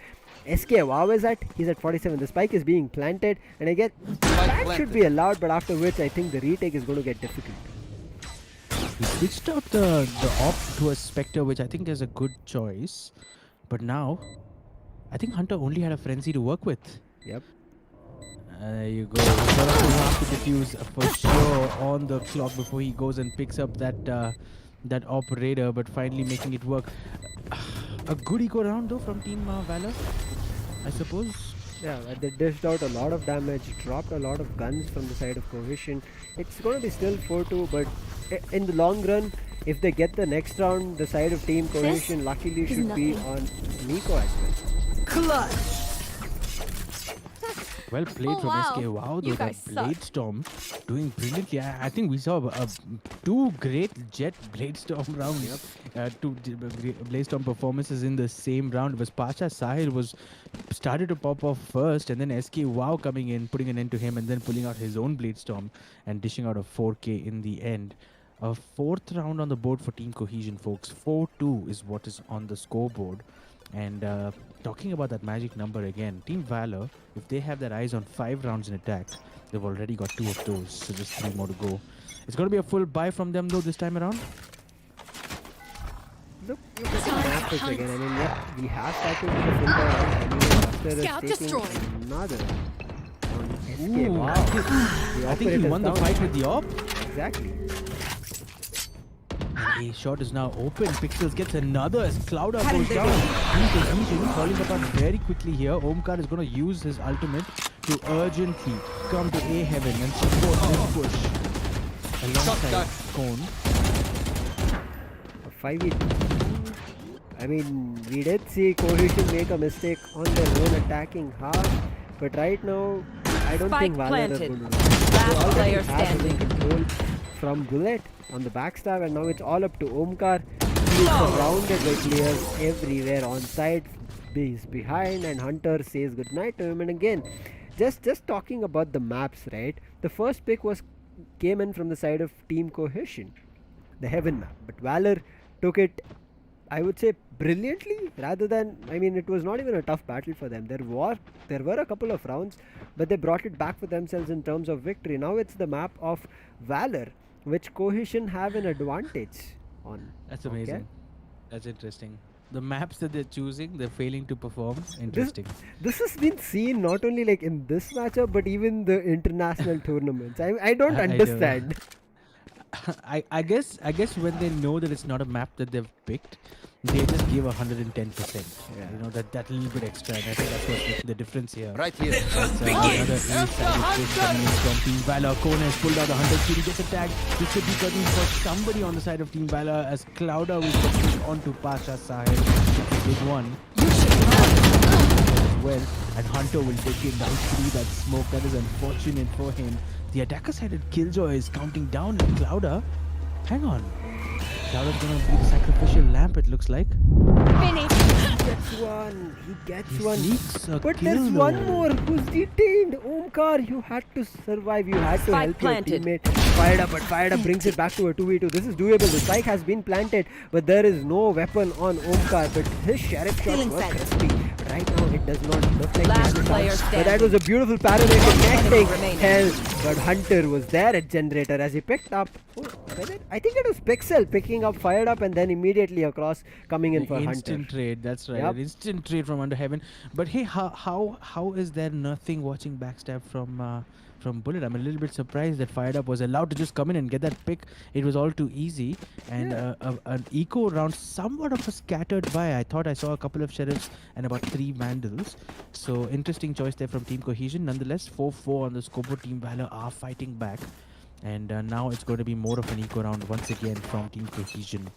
SK Wow is at. He's at 47. The spike is being planted, and I get that should be allowed, but after which I think the retake is going to get difficult. He switched out the op to a Spectre, which I think is a good choice. But now, I think Hunter only had a Frenzy to work with. Yep. There you go. Sort of will have to defuse for sure on the clock before he goes and picks up that operator, but finally making it work. A good eco round though from Team Valor, I suppose. Yeah, they dished out a lot of damage, dropped a lot of guns from the side of Cohesion. It's going to be still 4-2, but in the long run, if they get the next round, the side of Team Cohesion luckily should be on Nico as well. Clutch. Well played from wow. SK. Wow, You though, that guys suck. Blade Storm doing brilliantly. I think we saw two great Jet Blade Storm rounds. Two Blade Storm performances in the same round. It was Pasha Sahil was started to pop off first, and then SK Wow coming in, putting an end to him, and then pulling out his own Blade Storm and dishing out a 4K in the end. A fourth round on the board for Team Cohesion, folks. 4-2 is what is on the scoreboard. And talking about that magic number again, Team Valor, if they have their eyes on 5 rounds in attack, they've already got 2 of those, so just 3 more to go. It's going to be a full buy from them though this time around. Look at the map again. I mean, yeah, we have started with the full buy. After Scout taking destroyed. another on SK. Ooh, Wow. I think he won the fight with the op. Exactly. And a shot is now open. Pixels gets another as Clouder goes down. Cohesion falling apart very quickly here. Omkar is going to use his ultimate to urgently come to A heaven and support this push alongside Cone. A 5v2. I mean, we did see Cohesion make a mistake on their own attacking half, but right now, I don't think Spike Valor are planted. going to win. Last They already player have standing. control from Bullet on the backstab, and now it's all up to Omkar. He is surrounded by players everywhere on side. He's behind, and Hunter says goodnight to him. And again, just talking about the maps, right? The first pick came in from the side of Team Cohesion, the Heaven map, but Valor took it, I would say, brilliantly, rather than, I mean, it was not even a tough battle for them. There were a couple of rounds, but they brought it back for themselves in terms of victory. Now it's the map of Valor, which Cohesion have an advantage on. That's amazing. Okay? That's interesting. The maps that they're choosing, they're failing to perform. Interesting. This has been seen not only like in this matchup, but even the international tournaments. I don't I know. understand. I guess when they know that it's not a map that they've picked, they just give 110%. Yeah. You know, that little bit extra, and I think that's what's making the difference here. Right here. That's another ace-sided push coming in from Team Valor. Kone has pulled out the Hunter Q. He gets attacked. This could be curtain for somebody on the side of Team Valor as Clouder will get onto Pasha Sahil. That's a big one. As well, and Hunter will take him down through that smoke. That is unfortunate for him. The attacker-sided Killjoy is counting down, and Clouder, hang on. Clouder's gonna be the sacrificial lamp, it looks like. He gets one. Sneaks a But kill there's one though. more who's detained. Omkar, you had to survive. You had to Spike help planted. your teammate. Fired up, brings it back to a 2v2. This is doable. The spike has been planted, but there is no weapon on Omkar. But his sheriff shots Feeling were sent. crispy. Right now, it does not look like Last he has a player chance. But that was a beautiful paranoid enemy connecting. remaining. Hell, but Hunter was there at Generator as he picked up. I think it was Pixel picking up, fired up, and then immediately across coming in for Instant Hunter. trade, that's right. Yep. An instant trade from under heaven. But hey, how is there nothing watching backstab from Bullet. I'm a little bit surprised that Fired Up was allowed to just come in and get that pick. It was all too easy. And an eco round, somewhat of a scattered by. I thought I saw a couple of Sheriffs and about 3 Vandals. So interesting choice there from Team Cohesion. Nonetheless, 4-4 on the scoreboard. Team Valor are fighting back. And now it's going to be more of an eco round once again from Team Cohesion.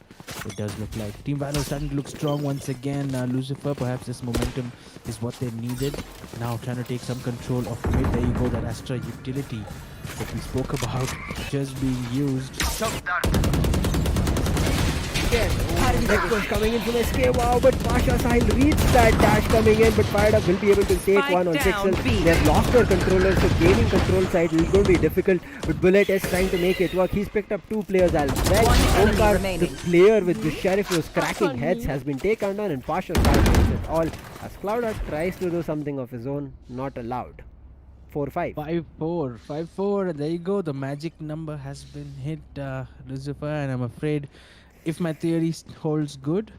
It does look like Team Valor starting to look strong once again. Lucifer, perhaps this momentum is what they needed. Now trying to take some control of mid. There you go, that Astra utility that we spoke about just being used. That was coming in from SK. Wow, but Pasha Sahil reads that dash coming in, but Fired Up will be able to take Spike one on down, Pixel. B. They've lost their controller, so gaining control side is going to be difficult. But Bullet is trying to make it work. He's picked up 2 players as well. One enemy Omkar, the remaining. player with the Sheriff who was cracking heads, has been taken down, and Pasha Sahil takes it all. As Clouda tries to do something of his own, not allowed. 4-5. 5-4. 5-4. There you go. The magic number has been hit, Lucifer, and I'm afraid if my theory holds good,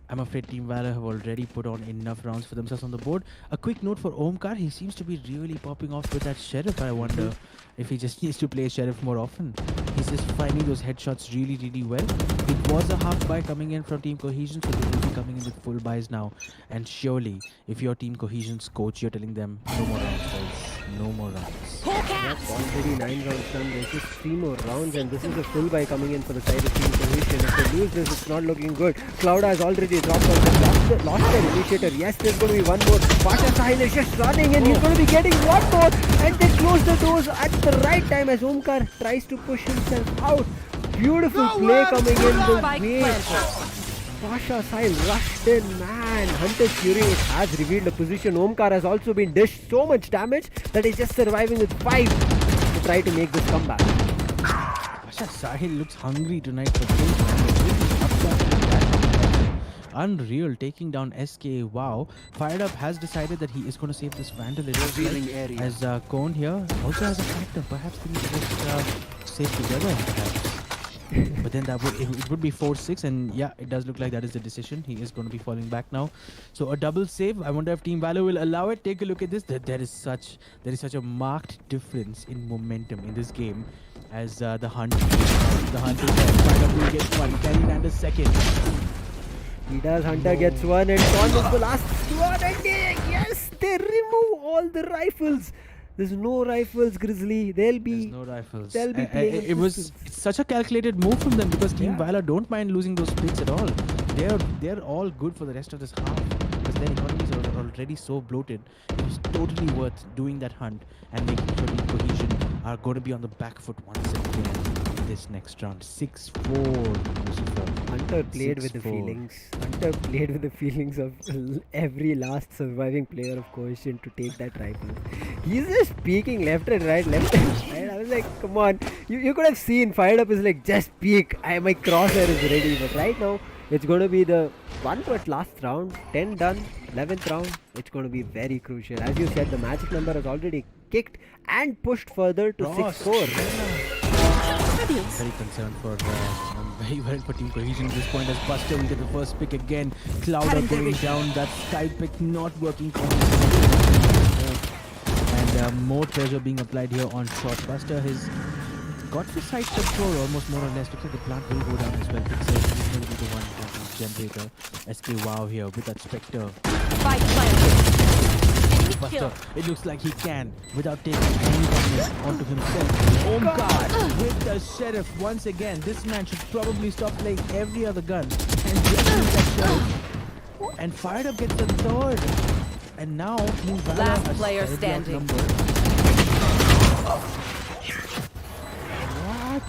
I'm afraid Team Valor have already put on enough rounds for themselves on the board. A quick note for Omkar, he seems to be really popping off with that Sheriff. I wonder if he just needs to play Sheriff more often. He's just finding those headshots really, really well. It was a half buy coming in from Team Cohesion, so they will be coming in with full buys now. And surely, if you're Team Cohesion's coach, you're telling them, no more rounds, guys. No more rounds. That's already 9 rounds done. There's just 3 more rounds, and this is a full buy coming in for the side of Team Cohesion. If they lose this, it's not looking good. Clouda has already dropped out. Lost their initiator. Yes, there's going to be one more. Pasha Sahil is just running, and he's going to be getting one more. And they close the doors at the right time as Omkar tries to push himself out. Beautiful play coming in the Spike way. planted. Pasha Sahil rushed in, man. Hunter's Fury has revealed a position. Omkar has also been dished so much damage that he's just surviving with 5 to try to make this comeback. Pasha Sahil looks hungry tonight for kills. Unreal, taking down SK. Wow. Fired Up has decided that he is going to save this Vandal as Cone here also has a factor. Perhaps they need to just save together, perhaps. But then that would it would be 4-6, and yeah, it does look like that is the decision. He is going to be falling back now. So a double save. I wonder if Team Valor will allow it. Take a look at this. There is such a marked difference in momentum in this game as the hunt is there. Fired Up will get one. Can he land a second? He does. Hunter gets one, and Con was the last one. And yes, they remove all the rifles. There's no rifles, Grizzly. There's no rifles. They'll be playing. It's such a calculated move from them because Team Valor don't mind losing those picks at all. They're all good for the rest of this half because their economies are already so bloated. It was totally worth doing that hunt and making sure Team Cohesion are going to be on the back foot once again in this next round. 6-4. Lucifer. Hunter played with the feelings. Hunter played with the feelings of every last surviving player of Cohesion to take that rifle. He's just peeking left and right, left and right. I was like, come on. You could have seen Fired Up is like, just peek. My crosshair is ready. But right now, it's going to be the one but last round. 10 done. 11th round. It's going to be very crucial. As you said, the magic number has already kicked and pushed further to 6-4. Very concerned for very worried for Team Cohesion at this point as Buster will get the first pick again. Clouda going down, that sky pick not working for him. And more pressure being applied here on short. Buster has got the side control almost more or less. Looks like the plant will go down as well. Pixel is going to be the one generator. SK Wow here with that Spectre. Spike planted. Buster, it looks like he can without taking any damage onto himself. Omkar with the Sheriff once again. This man should probably stop playing every other gun and just use that Sheriff. And Fired Up gets the third. And now Team Valor Last has player terribly standing. outnumbered. What?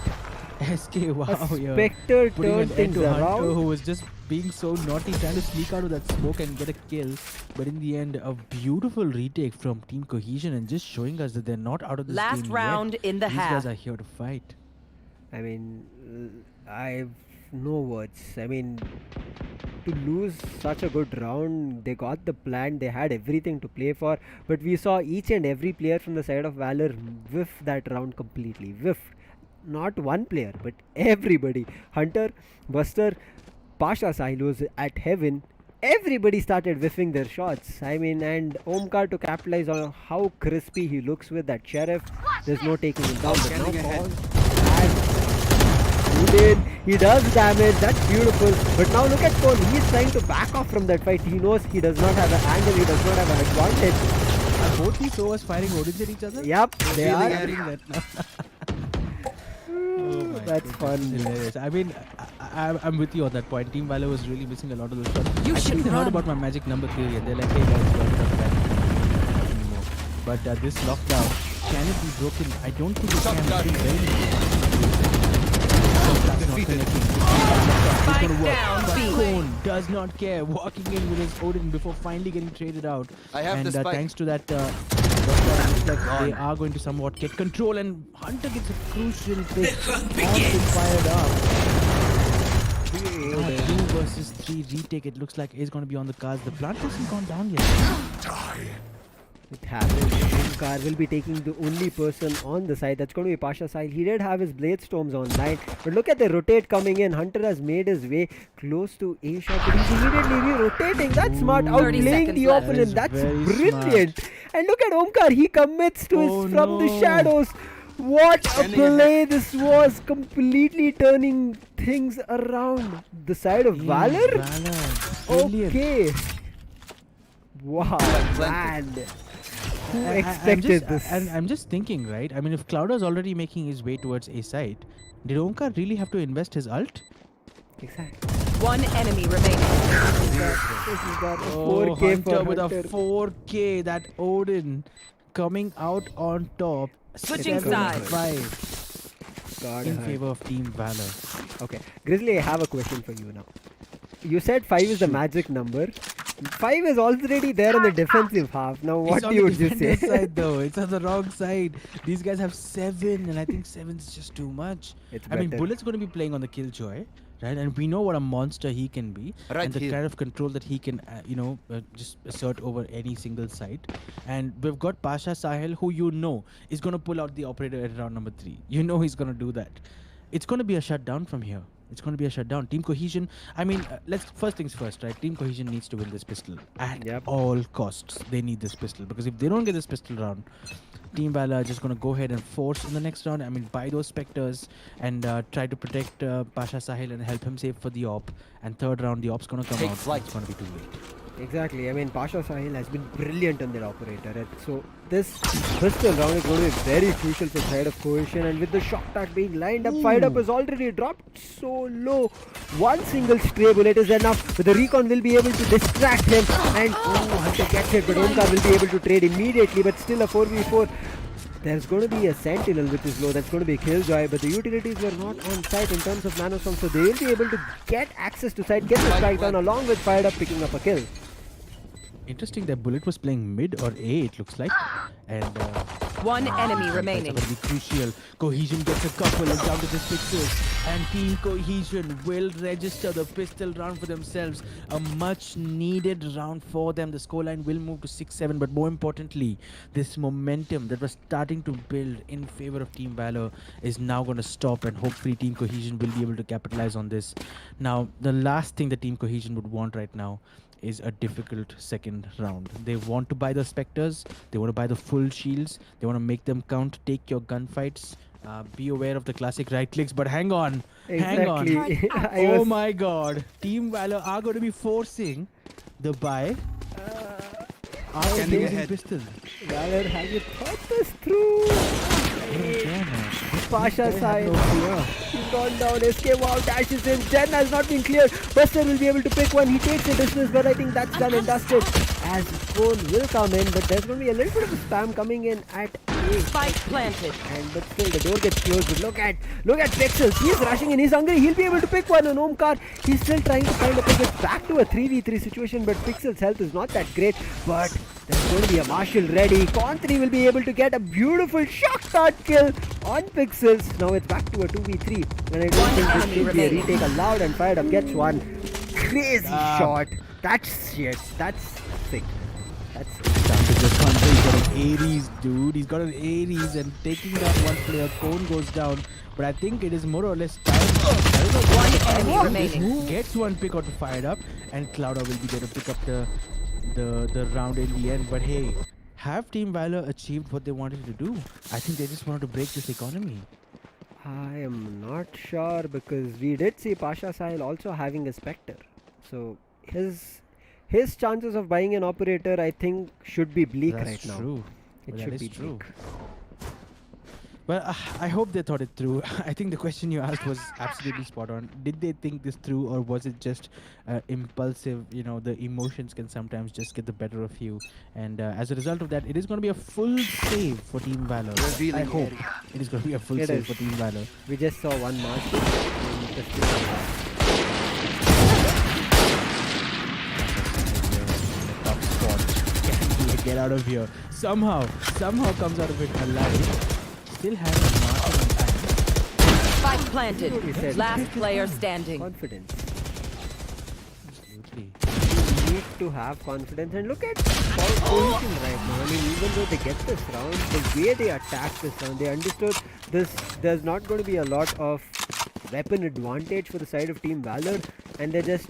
SK Wow here. Spectre Putting turned an end things to Hunter, around. who was just being so naughty, trying to sneak out of that smoke and get a kill. But in the end, a beautiful retake from Team Cohesion and just showing us that they're not out of this Last game round yet. in the These half. guys are here to fight. I mean, I've no words. I mean, to lose such a good round, they got the plan, they had everything to play for, but we saw each and every player from the side of Valor whiff that round completely. Whiff. Not one player, but everybody. Hunter, Buster, Pasha Sahil was at heaven. everybody started whiffing their shots. I mean, and Omkar to capitalize on how crispy he looks with that sheriff. There's no taking him down. But now he does damage. That's beautiful. But now look at Cole. He's trying to back off from that fight. He knows he does not have an angle. He does not have an advantage. Are both these overs firing Odins at each other? Yep, they are. That now. That's fun. Hilarious. I mean, I'm with you on that point. Team Valor was really missing a lot of those shots. You Actually, should they heard run. about my magic number theory and they're like, hey guys, we're not back anymore. But this lockdown, can it be broken? I don't think it can. It's been very Spike down, but B. Cone does not care, walking in with his Odin before finally getting traded out. I have and the spike. thanks to that, looks like they are going to somewhat get control, and Hunter gets a crucial pick. Fired up. 2 versus 3 retake. It looks like is going to be on the cards. The plant hasn't gone down yet. It happens. Omkar will be taking the only person on the side. That's going to be Pasha Sahil. He did have his Blade Storms online. But look at the rotate coming in. Hunter has made his way close to A shot. But he's immediately re-rotating. That's smart. 30 Outplaying seconds the left. opponent. That That's is very brilliant. And look at Omkar. He commits to Oh, his from the no. shadows. What a play this was. Completely turning things around. The side of Valor? Brilliant. Okay. Wow, man. Who expected this? And I'm just thinking, right? I mean, if Clouder's already making his way towards A side, did Omkar really have to invest his ult? Exactly. One enemy remaining. This is got a 4K Hunter for with Hunter. a 4K. That Odin coming out on top. Switching 7-5 God, in hurt. favor of Team Valor. Okay, Grizzly, I have a question for you now. You said 5 is the magic number. 5 is already there on the defensive half. Now, what It's on do you the just say? defender's side though. It's on the wrong side. These guys have 7, and I think 7 is just too much. It's I mean, better. Bullet's going to be playing on the Killjoy, right? And we know what a monster he can be, Right and the here. kind of control that he can, just assert over any single site. And we've got Pasha Sahil, who is going to pull out the operator at round number 3. You know he's going to do that. It's going to be a shutdown from here. It's going to be a shutdown. Team Cohesion, I mean, let's first things first, right? Team Cohesion needs to win this pistol at Yep. all costs. They need this pistol, because if they don't get this pistol round, Team Valor are just going to go ahead and force in the next round. I mean, buy those Spectres and try to protect Pasha Sahil and help him save for the op. And third round, the op's going to come Take out. flight. It's going to be too late. Exactly. I mean, Pasha Sahil has been brilliant on that operator. And so this pistol round is going to be very crucial for side of Cohesion. And with the shock tag being lined up, fired up is already dropped so low. One single stray bullet is enough. But the recon will be able to distract him. And Hunter gets it. But Omkar will be able to trade immediately. But still a 4v4. There's going to be a Sentinel which is low. That's going to be Killjoy. But the utilities were not on site in terms of nanostorm. So they will be able to get access to site, get the strike down along with fired up picking up a kill. Interesting that Bullet was playing mid or A, it looks like. And One enemy remaining. It's going to be crucial. Cohesion gets a couple and down to just fixes. And Team Cohesion will register the pistol round for themselves. A much needed round for them. The scoreline will move to 6-7. But more importantly, this momentum that was starting to build in favor of Team Valor is now going to stop. And hopefully Team Cohesion will be able to capitalize on this. Now, the last thing that Team Cohesion would want right now is a difficult second round. They want to buy the Spectres, they want to buy the full shields, they want to make them count, take your gunfights, be aware of the classic right clicks, but hang on, hang on. Exactly. Oh my god, Team Valor are going to be forcing the buy. Scanning ahead. Pistol. Valor, have you thought this through? Pasha side. He's gone down. Escape out. Dashes in. Jen has not been cleared. Buster will be able to pick one. He takes the distance, but I think that's done and dusted. As Cone will come in, but there's going to be a little bit of spam coming in at A. Spike planted. But still the door gets closed. But look at Pixels. He's rushing in. He's hungry. He'll be able to pick one on Omkar. He's still trying to find a pick. It's back to a 3v3 situation, but Pixels' health is not that great. But there's going to be a Marshall ready. Con3 will be able to get a beautiful shock start kill on Pixels. Now it's back to a 2v3. And I don't think this should be a retake. Allowed and fired up gets one. Crazy shot. That's shit. That's sick. That's Time to just hunt. He's got an Aries, dude. He's got an Aries and taking down one player. Cone goes down. But I think it is more or less time. One enemy This remaining. move gets one pick out to fire it up, and Clouda will be there to pick up the round in the end. But hey, have Team Valor achieved what they wanted to do? I think they just wanted to break this economy. I am not sure because we did see Pasha Sahil also having a Spectre. So his chances of buying an operator, I think, should be bleak That's right now. true. It Well, should that be is true. bleak. Well, I hope they thought it through. I think the question you asked was absolutely spot on. Did they think this through, or was it just impulsive? You know, the emotions can sometimes just get the better of you. And as a result of that, it is going to be a full save for Team Valor. I hope it is going to be a full It save is. for Team Valor. We just saw one match. And just to come back. Top spot. Can he get out of here? Somehow comes out of it alive. Still has a marker on time. Spike We planted. said Last player standing. confidence. Absolutely. You need to have confidence, and look at Cohesion right now. I mean, even though they get this round, the way they attack this round, they understood this. There's not going to be a lot of weapon advantage for the side of Team Valor, and they just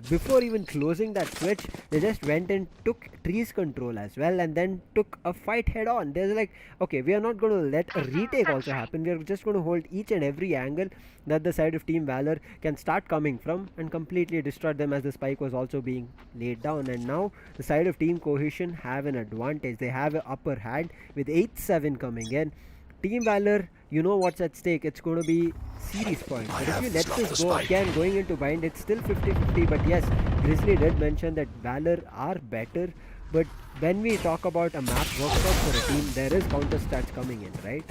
before even closing that switch, they just went and took trees control as well, and then took a fight head on. They're like, okay, we are not going to let a retake also happen. We are just going to hold each and every angle that the side of Team Valor can start coming from and completely destroy them, as the spike was also being laid down. And now the side of Team Cohesion have an advantage. They have an upper hand with 8-7 coming in. Team Valor, you know what's at stake. It's going to be series points. But if you let this go again, going into bind, it's still 50-50. But yes, Grizzly did mention that Valor are better. But when we talk about a map workshop for a team, there is counter stats coming in, right?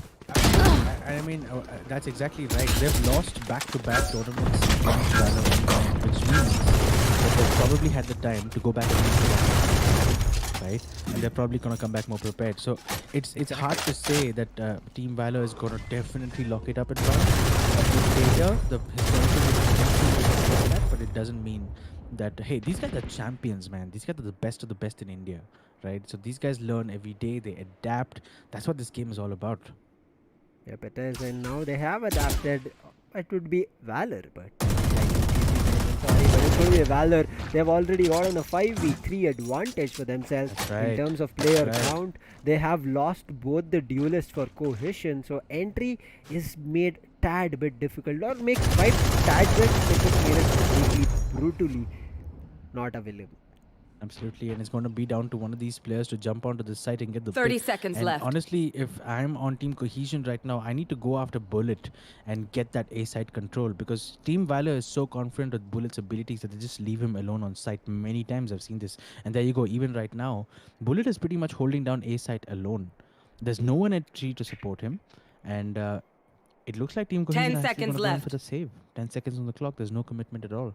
I mean, that's exactly right. They've lost back-to-back tournaments against Valor online, which means that they've probably had the time to go back and right? And they're probably gonna come back more prepared. So it's hard to say that Team Valor is gonna definitely lock it up in round. Later, the historical that, but it doesn't mean that hey, these guys are champions, man. These guys are the best of the best in India, right? So these guys learn every day. They adapt. That's what this game is all about. Yep, it is. And now they have adapted. It would be Valor, but sorry, but it's going to be Valor. They've already gotten a 5v3 advantage for themselves in terms of player count. They have lost both the duelists for Cohesion, so entry is made tad bit difficult, or makes 5 tad bit difficult, made it completely brutally not available. Absolutely, and it's going to be down to one of these players to jump onto the site and get the 30 pick. seconds And left. honestly, if I'm on Team Cohesion right now, I need to go after Bullet and get that A site control, because Team Valor is so confident with Bullet's abilities that they just leave him alone on site. Many times I've seen this, and there you go. Even right now, Bullet is pretty much holding down A site alone. There's no one at G to support him, and it looks like Team Cohesion 10 is actually seconds gonna go in left. for the save. 10 seconds on the clock. There's no commitment at all.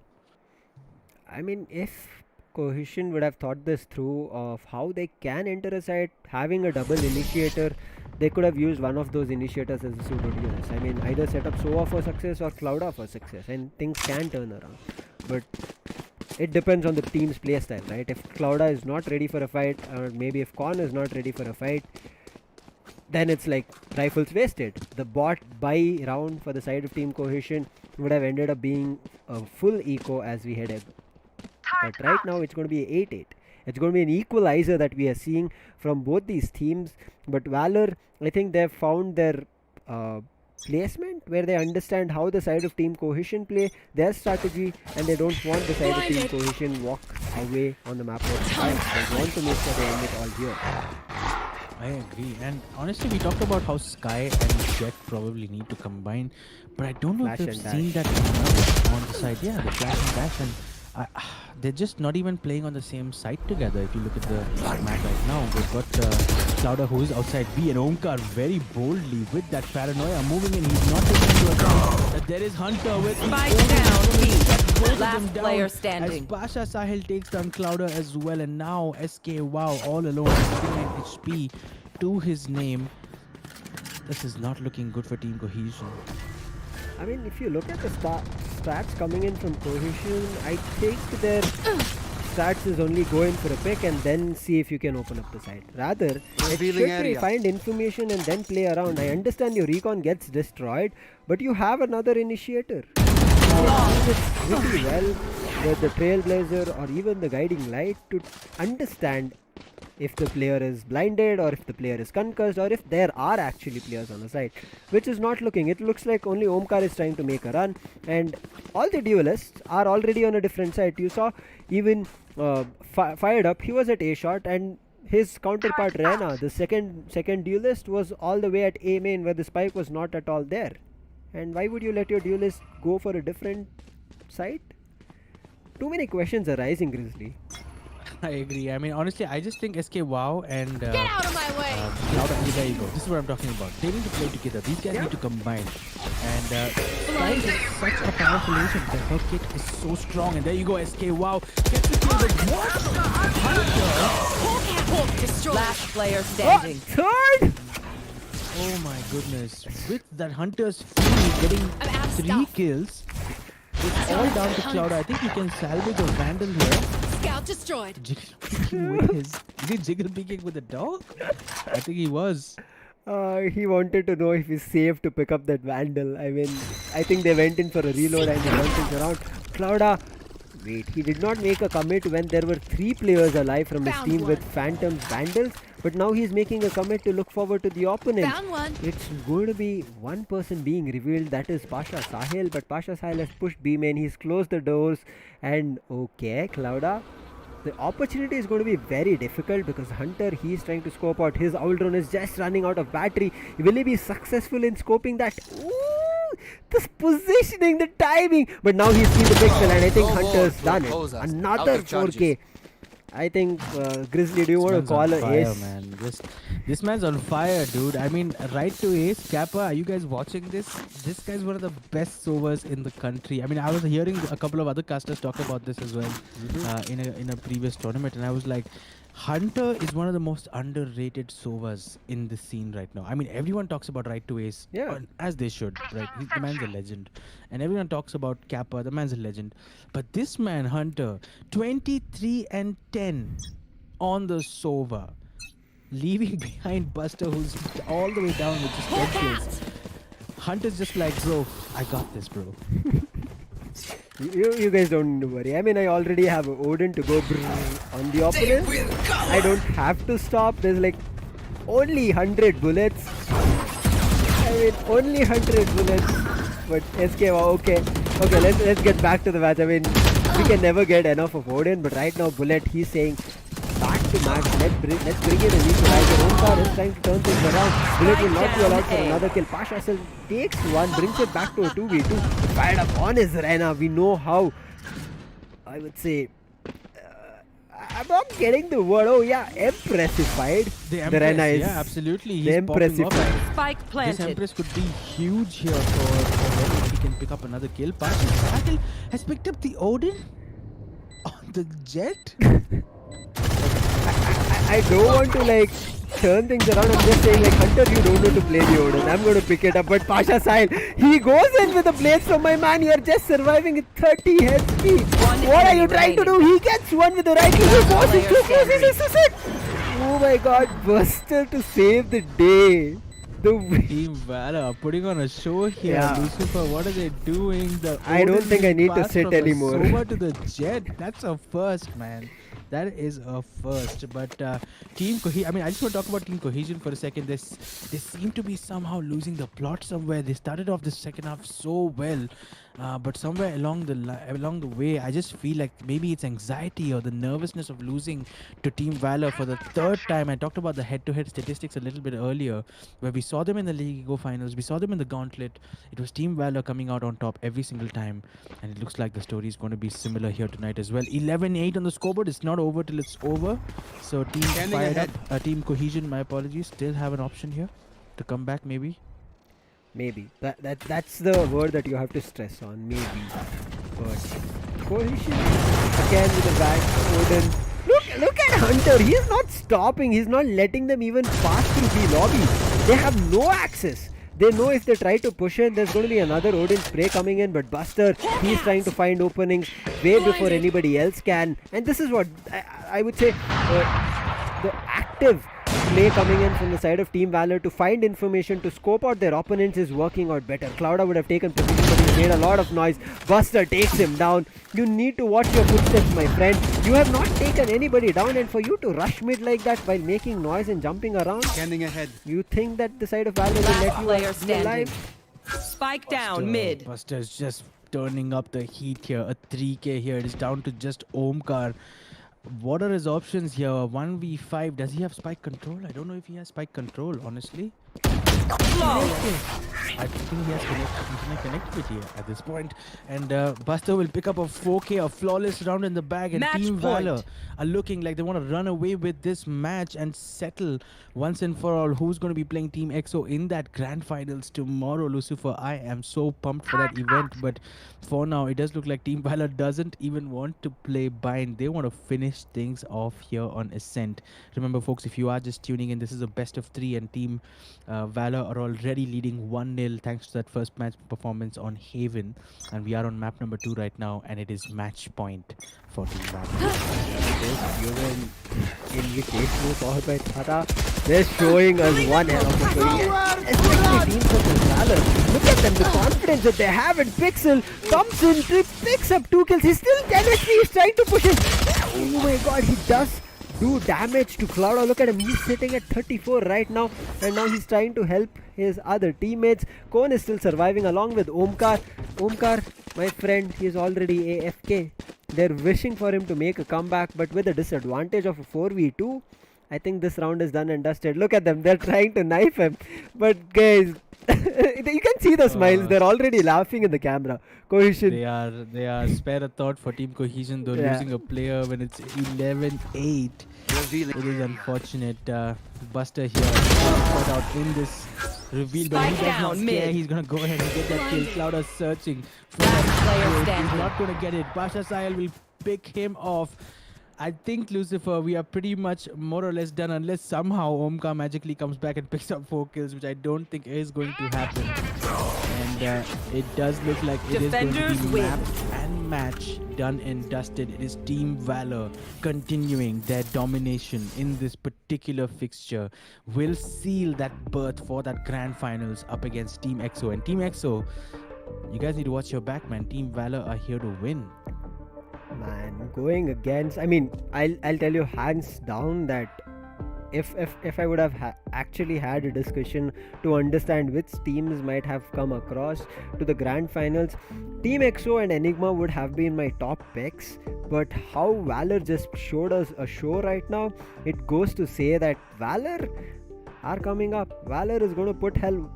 I mean, if Cohesion would have thought this through of how they can enter a site, having a double initiator, they could have used one of those initiators as a pseudo duelist. I mean, either set up Sova for success or Clouda for success, and things can turn around. But it depends on the team's playstyle, right? If Clouda is not ready for a fight, or maybe if Con is not ready for a fight, then it's like rifles wasted. The bot buy round for the side of Team Cohesion would have ended up being a full eco as we headed. But right now it's going to be 8-8. It's going to be an equalizer that we are seeing from both these teams. But Valor, I think they've found their placement where they understand how the side of Team Cohesion play their strategy, and they don't want the side of Team Cohesion walk away on the map. They want to make sure they end it all here. I agree, and honestly, we talked about how Sky and Jet probably need to combine, but I don't know Flash if we've and dash. seen that enough on the side. Yeah, the flash and dash, and they're just not even playing on the same side together. If you look at the map right now, we've got Clouda who is outside B, and Omkar very boldly with that paranoia moving in. He's not taking into account that there is Hunter with Spike down, B. both of Last them down player as standing. Pasha Sahil takes down Clouda as well, and now SK Wow all alone, 59 HP to his name. This is not looking good for Team Cohesion. I mean, if you look at the stats coming in from Cohesion, I think their strats is only go in for a pick and then see if you can open up the side. Rather, it Revealing should be area. find information and then play around. I understand your recon gets destroyed, but you have another initiator. It's really well with the trailblazer or even the guiding light to understand if the player is blinded or if the player is concussed or if there are actually players on the side, which is not looking. It looks like only Omkar is trying to make a run, and all the duelists are already on a different side. You saw even fired up, he was at A shot, and his counterpart Rena, the second duelist, was all the way at A main where the spike was not at all there. And why would you let your duelist go for a different side? Too many questions are rising, Grizzly. I agree. I mean, honestly, I just think SK WoW and Get out of my way! there you go. This is what I'm talking about. They need to play together. These guys need to combine. And Spike is such a powerful agent. The her kit is so strong. And there you go, SK WoW gets to kill the Last player standing. Third! Oh my goodness. With that Hunter's free getting I'm out of 3 stuff. kills, it's all down to Cloud. I think we can salvage a Vandal here. Scout destroyed. Jiggle peeking with his... Is he jiggle peeking with the dog? I think he was. He wanted to know if he's safe to pick up that Vandal. I mean, I think they went in for a reload and they turned things around. Clouda, wait, he did not make a commit when there were 3 players alive from his Found team one. with Phantoms Vandals, but now he's making a commit to look forward to the opponent. Found one. It's going to be one person being revealed, that is Pasha Sahil, but Pasha Sahil has pushed B main, he's closed the doors, and okay, Clouda, the opportunity is going to be very difficult because Hunter, he's trying to scope out. His owl drone is just running out of battery. Will he be successful in scoping that? Ooh, this positioning, the timing. But now he's seen the pixel and I think No more Hunter's done it. oozes. Another Out of charges. 4K. I think Grizzly, do you want to This call man's a on fire, ace? man. This man's on fire, dude. I mean, right to ace. Kappa, are you guys watching this? This guy's one of the best sovers in the country. I mean, I was hearing a couple of other casters talk about this as well in a previous tournament, and I was like, Hunter is one of the most underrated sovers in the scene right now. I mean, everyone talks about right to ace, Yeah. as they should, right? The man's a legend, and everyone talks about Kappa. The man's a legend, but this man, Hunter, 23 and 10 on the Sova, leaving behind Buster, who's all the way down with just 10 kills. Hunter's just like, bro, I got this, bro. You guys don't worry. I mean, I already have Odin to go on the opponent. I don't have to stop. There's like only 100 bullets. I mean, only 100 bullets. But SK, wow, okay, let's get back to the match. I mean, we can never get enough of Odin, but right now, Bullet, he's saying back to match. Let's bring in a neutralizer. Omkar is trying to turn things around. Bullet will not be allowed for another kill. Pasha still takes one, brings it back to a 2v2. Fired up on his Rena. We know how, I would say, I'm not getting the word. Oh yeah, impressive fight. The Rena is yeah, absolutely. the He's popping impressive off. fight. Spike This planted. Empress could be huge here for him if he can pick up another kill. Pasha Sahil has picked up the Odin on the Jet. I don't want to like turn things around. I'm just saying like, Hunter, you don't know to play the Odin. I'm going to pick it up. But Pasha Sahil, he goes in with the blades from my man. You're just surviving at 30 HP. What are you trying to do? He gets one with the right. He forces player two standing. forces. This is it. Oh my god, Buster to save the day. The Team Valor putting on a show here. Yeah. Lucifer, what are they doing? The I don't Odin think I need to passed sit from the anymore. Sova to the Jet. That's a first, man. That is a first. But Team Cohesion, I mean, I just want to talk about Team Cohesion for a second. They seem to be somehow losing the plot somewhere. They started off the second half so well. But somewhere along the way, I just feel like maybe it's anxiety or the nervousness of losing to Team Valor for the third time. I talked about the head-to-head statistics a little bit earlier, where we saw them in the League Go finals, we saw them in the Gauntlet. It was Team Valor coming out on top every single time, and it looks like the story is going to be similar here tonight as well. 11-8 on the scoreboard. It's not over till it's over. So Team Standing Fired ahead. Up, Team Cohesion, my apologies, still have an option here to come back maybe. maybe that's the word that you have to stress on. Maybe. But Cohesion again with the back. Odin. Look at Hunter. He's not stopping. He's not letting them even pass through the lobby. They have no access. They know if they try to push in, there's going to be another Odin spray coming in, but Buster, he's trying to find openings way before anybody else can. And this is what I would say, the active play coming in from the side of Team Valor to find information, to scope out their opponents is working out better. Clouda would have taken position, but he made a lot of noise. Buster takes him down. You need to watch your footsteps, my friend. You have not taken anybody down, and for you to rush mid like that while making noise and jumping around, Scanning ahead. you think that the side of Valor will let Player you be standing. alive? Spike down mid. Buster's just turning up the heat here. A 3k here. It is down to just Omkar. What are his options here? 1v5. Does he have spike control? I don't know if he has spike control, honestly. I think he has connectivity at this point. And Buster will pick up a 4k, a flawless round in the bag. And Match Team point. Valor are looking like they want to run away with this match and settle once and for all who's going to be playing Team EXO in that grand finals tomorrow. Lucifer, I am so pumped for that event. But for now, it does look like Team Valor doesn't even want to play bind. They want to finish things off here on Ascent. Remember, folks, if you are just tuning in, this is a best of 3 and Team Valor are already leading 1-0 thanks to that first match performance on Haven. And we are on map number 2 right now, and it is match point for Team Valor. Yuvin Invitational followed by Tata. They're showing us one hell of a story. Especially teams such as Valor. Look at them, the confidence that they have in Pixel. Comes in, picks up 2 kills. He's still 10 HP. He's trying to push it. Oh my god, he does do damage to Clouda. Look at him, he's sitting at 34 right now, and now he's trying to help his other teammates. Cone is still surviving along with Omkar. Omkar, my friend, he is already AFK. They're wishing for him to make a comeback, but with a disadvantage of a 4v2, I think this round is done and dusted. Look at them, they're trying to knife him. But guys, you can see the smiles, they're already laughing in the camera. Cohesion. They are spare a thought for Team Cohesion, though, Yeah. losing a player when it's 11-8. It is unfortunate. Buster here caught out in this reveal, but he Spike does not down care. mid. He's gonna go ahead and get that kill. Clouda searching for that player kill. He's standing. not gonna get it. Basha Sahil will pick him off. I think, Lucifer, we are pretty much more or less done unless somehow Omkar magically comes back and picks up 4 kills, which I don't think is going to happen. And it does look like it is going to Defenders be win. mapped and match done and dusted. It is Team Valor continuing their domination in this particular fixture. Will seal that berth for that grand finals up against Team EXO. And Team EXO, you guys need to watch your back, man. Team Valor are here to win. Man, going against, I mean, I'll tell you hands down that if I would have actually had a discussion to understand which teams might have come across to the grand finals, Team EXO and Enigma would have been my top picks. But how Valor just showed us a show right now, it goes to say that Valor are coming up. Valor is going to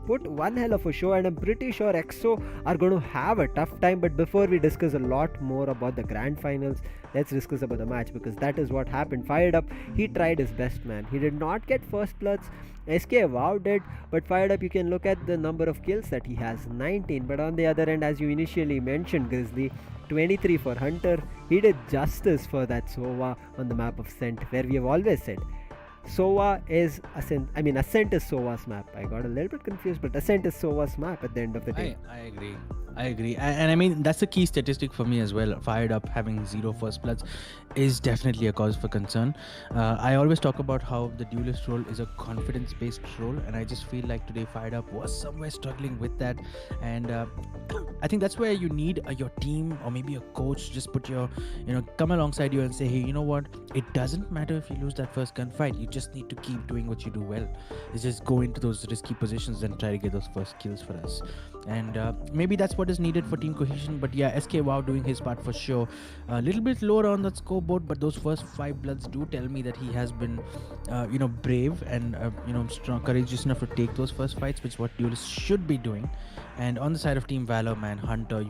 put one hell of a show, and I'm pretty sure EXO are going to have a tough time. But before we discuss a lot more about the grand finals, let's discuss about the match, because that is what happened. Fired Up, he tried his best, man. He did not get first bloods. SK Wow did, but Fired Up, you can look at the number of kills that he has, 19. But on the other end, as you initially mentioned, Grizzly, 23 for Hunter. He did justice for that Sova on the map of Scent, where we have always said Sova is Ascent. I mean, Ascent is Sova's map. I got a little bit confused, but Ascent is Sova's map at the end of the day. I agree. And I mean, that's a key statistic for me as well. Fired Up having 0 first bloods is definitely a cause for concern. I always talk about how the duelist role is a confidence-based role, and I just feel like today Fired Up was somewhere struggling with that. And I think that's where you need your team or maybe a coach to just put come alongside you and say, hey, you know what? It doesn't matter if you lose that first gunfight. You just need to keep doing what you do well. It's just go into those risky positions and try to get those first kills for us. And maybe that's what is needed for Team Cohesion. But yeah, SK Wow doing his part for sure. A little bit lower on that scoreboard, but those first 5 bloods do tell me that he has been brave and strong, courageous enough to take those first fights, which is what duelists should be doing. And on the side of Team Valor, man, Hunter,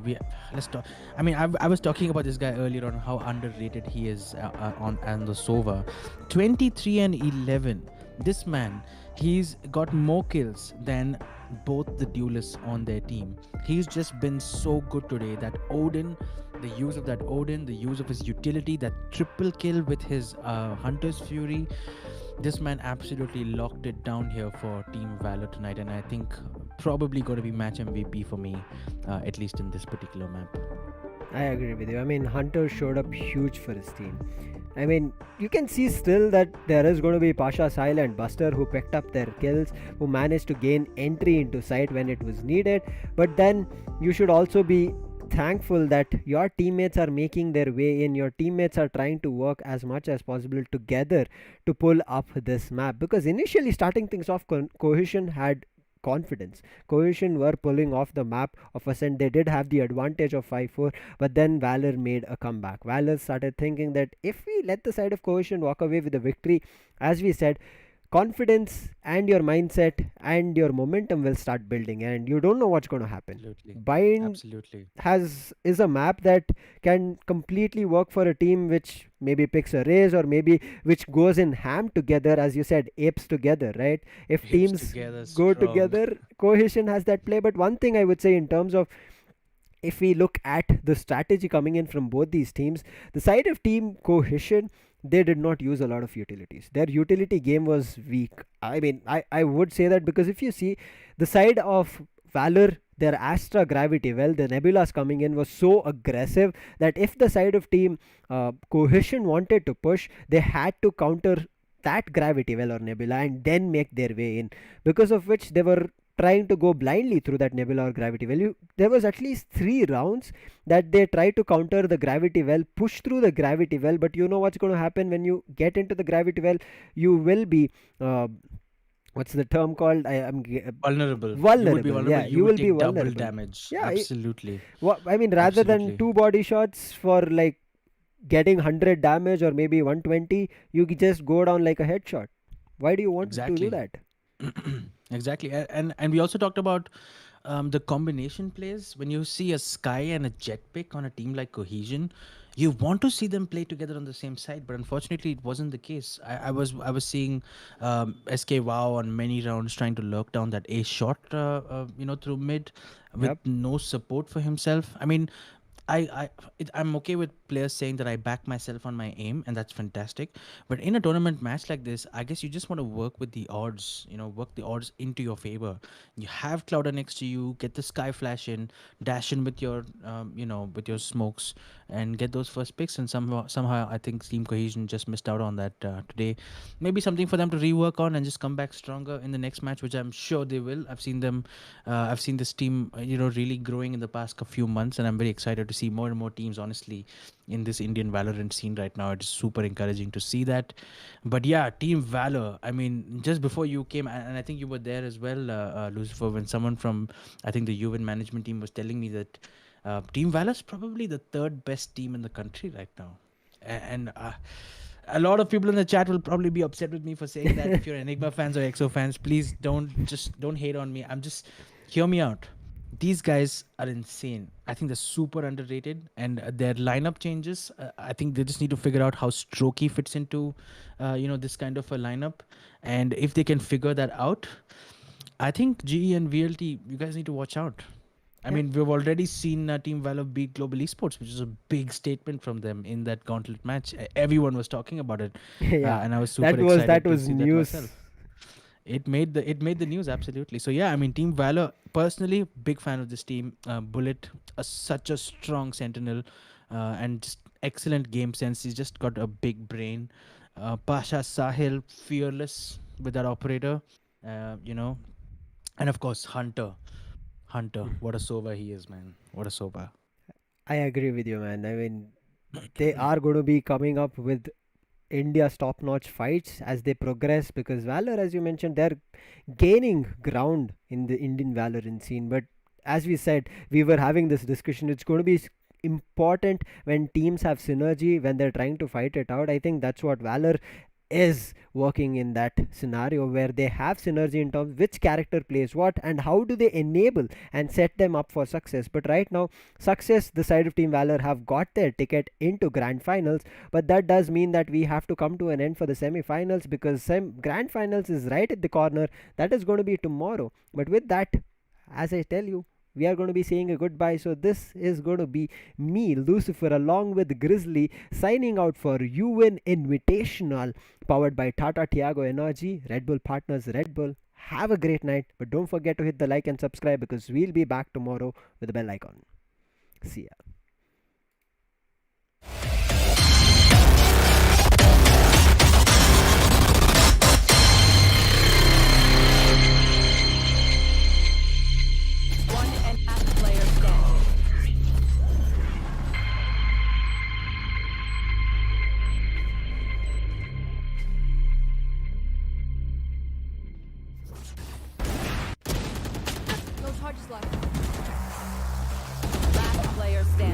let's talk. I mean, I was talking about this guy earlier on, how underrated he is on the Sova. 23 and 11. This man, he's got more kills than both the duelists on their team. He's just been so good today. That Odin, the use of that Odin, the use of his utility, that triple kill with his Hunter's Fury. This man absolutely locked it down here for Team Valor tonight, and I think probably going to be match MVP for me, at least in this particular map. I agree with you. I mean, Hunter showed up huge for his team. I mean, you can see still that there is going to be Pasha, Sahil, and Buster who picked up their kills, who managed to gain entry into site when it was needed. But then you should also be thankful that your teammates are making their way in. Your teammates are trying to work as much as possible together to pull up this map. Because initially, starting things off, Cohesion had confidence. Cohesion were pulling off the map of Ascent. They did have the advantage of 5-4, but then Valor made a comeback. Valor started thinking that if we let the side of Cohesion walk away with the victory, as we said, confidence and your mindset and your momentum will start building, and you don't know what's going to happen. Absolutely. Bind Absolutely. is a map that can completely work for a team which maybe picks a race, or maybe which goes in ham together, as you said, apes together, right? If Apes teams together, go strong. together, Cohesion has that play. But one thing I would say, in terms of, if we look at the strategy coming in from both these teams, the side of team Cohesion, they did not use a lot of utilities. Their utility game was weak. I mean, I would say that, because if you see the side of Valor, their Astra Gravity well, the Nebulas coming in was so aggressive that if the side of team Cohesion wanted to push, they had to counter that Gravity well or Nebula and then make their way in, because of which they were trying to go blindly through that Nebula or Gravity well. There was at least 3 rounds that they tried to counter the Gravity well, push through the Gravity well, but you know what's going to happen when you get into the Gravity well. You will be what's the term called? Vulnerable. Vulnerable. You would be vulnerable. Yeah, you you would will be take double vulnerable. damage. Yeah, Absolutely. I mean, rather than Absolutely. 2 body shots for like getting 100 damage or maybe 120, you just go down like a headshot. Why do you want to do Exactly. that? Exactly. And we also talked about the combination plays. When you see a Sky and a Jet pick on a team like Cohesion, you want to see them play together on the same side, but unfortunately it wasn't the case. I was seeing SK Wow on many rounds trying to lurk down that A shot through mid with Yep. no support for himself. I mean, I'm okay with players saying that I back myself on my aim, and that's fantastic. But in a tournament match like this, I guess you just want to work with the odds. Work the odds into your favor. You have Clouder next to you. Get the Sky Flash in, dash in with your with your smokes, and get those first picks. And somehow I think Team Cohesion just missed out on that today. Maybe something for them to rework on and just come back stronger in the next match, which I'm sure they will. I've seen them. I've seen this team, really growing in the past few months, and I'm very excited to see more and more teams. Honestly, in this Indian Valorant scene right now, it's super encouraging to see that. But yeah, Team Valor. I mean, just before you came, and I think you were there as well, Lucifer, when someone from, I think, the Yuvin management team was telling me that Team Valor is probably the third best team in the country right now, and. A lot of people in the chat will probably be upset with me for saying that. If you're Enigma fans or EXO fans, please don't hate on me. Hear me out. These guys are insane. I think they're super underrated, and their lineup changes. I think they just need to figure out how Strokey fits into, this kind of a lineup, and if they can figure that out, I think GE and VLT, you guys need to watch out. I Yeah. mean, we've already seen Team Valor beat Global Esports, which is a big statement from them in that gauntlet match. Everyone was talking about it, Yeah, and I was super that was excited to see that news. myself. It made the news, absolutely. So yeah, I mean, Team Valor, personally, big fan of this team. Bullet, such a strong sentinel, and just excellent game sense. He's just got a big brain. Pasha Sahil, fearless with that operator, and of course Hunter, what a Sova he is, man. What a Sova. I agree with you, man. I mean, they are going to be coming up with India's top-notch fights as they progress, because Valor, as you mentioned, they're gaining ground in the Indian Valorant scene. But as we said, we were having this discussion. It's going to be important when teams have synergy when they're trying to fight it out. I think that's what Valor is working in, that scenario where they have synergy in terms which character plays what and how do they enable and set them up for success. But right now, success, the side of Team Valor have got their ticket into grand finals, but that does mean that we have to come to an end for the semi-finals, because grand finals is right at the corner. That is going to be tomorrow. But with that, as I tell you, we are going to be saying a goodbye. So this is going to be me, Lucifer, along with Grizzly, signing out for Yuvin Invitational, powered by Tata Tiago NRG, Red Bull Partners, Red Bull. Have a great night, but don't forget to hit the like and subscribe because we'll be back tomorrow with the bell icon. See ya. One and a half player standing. No charges left. Last player standing.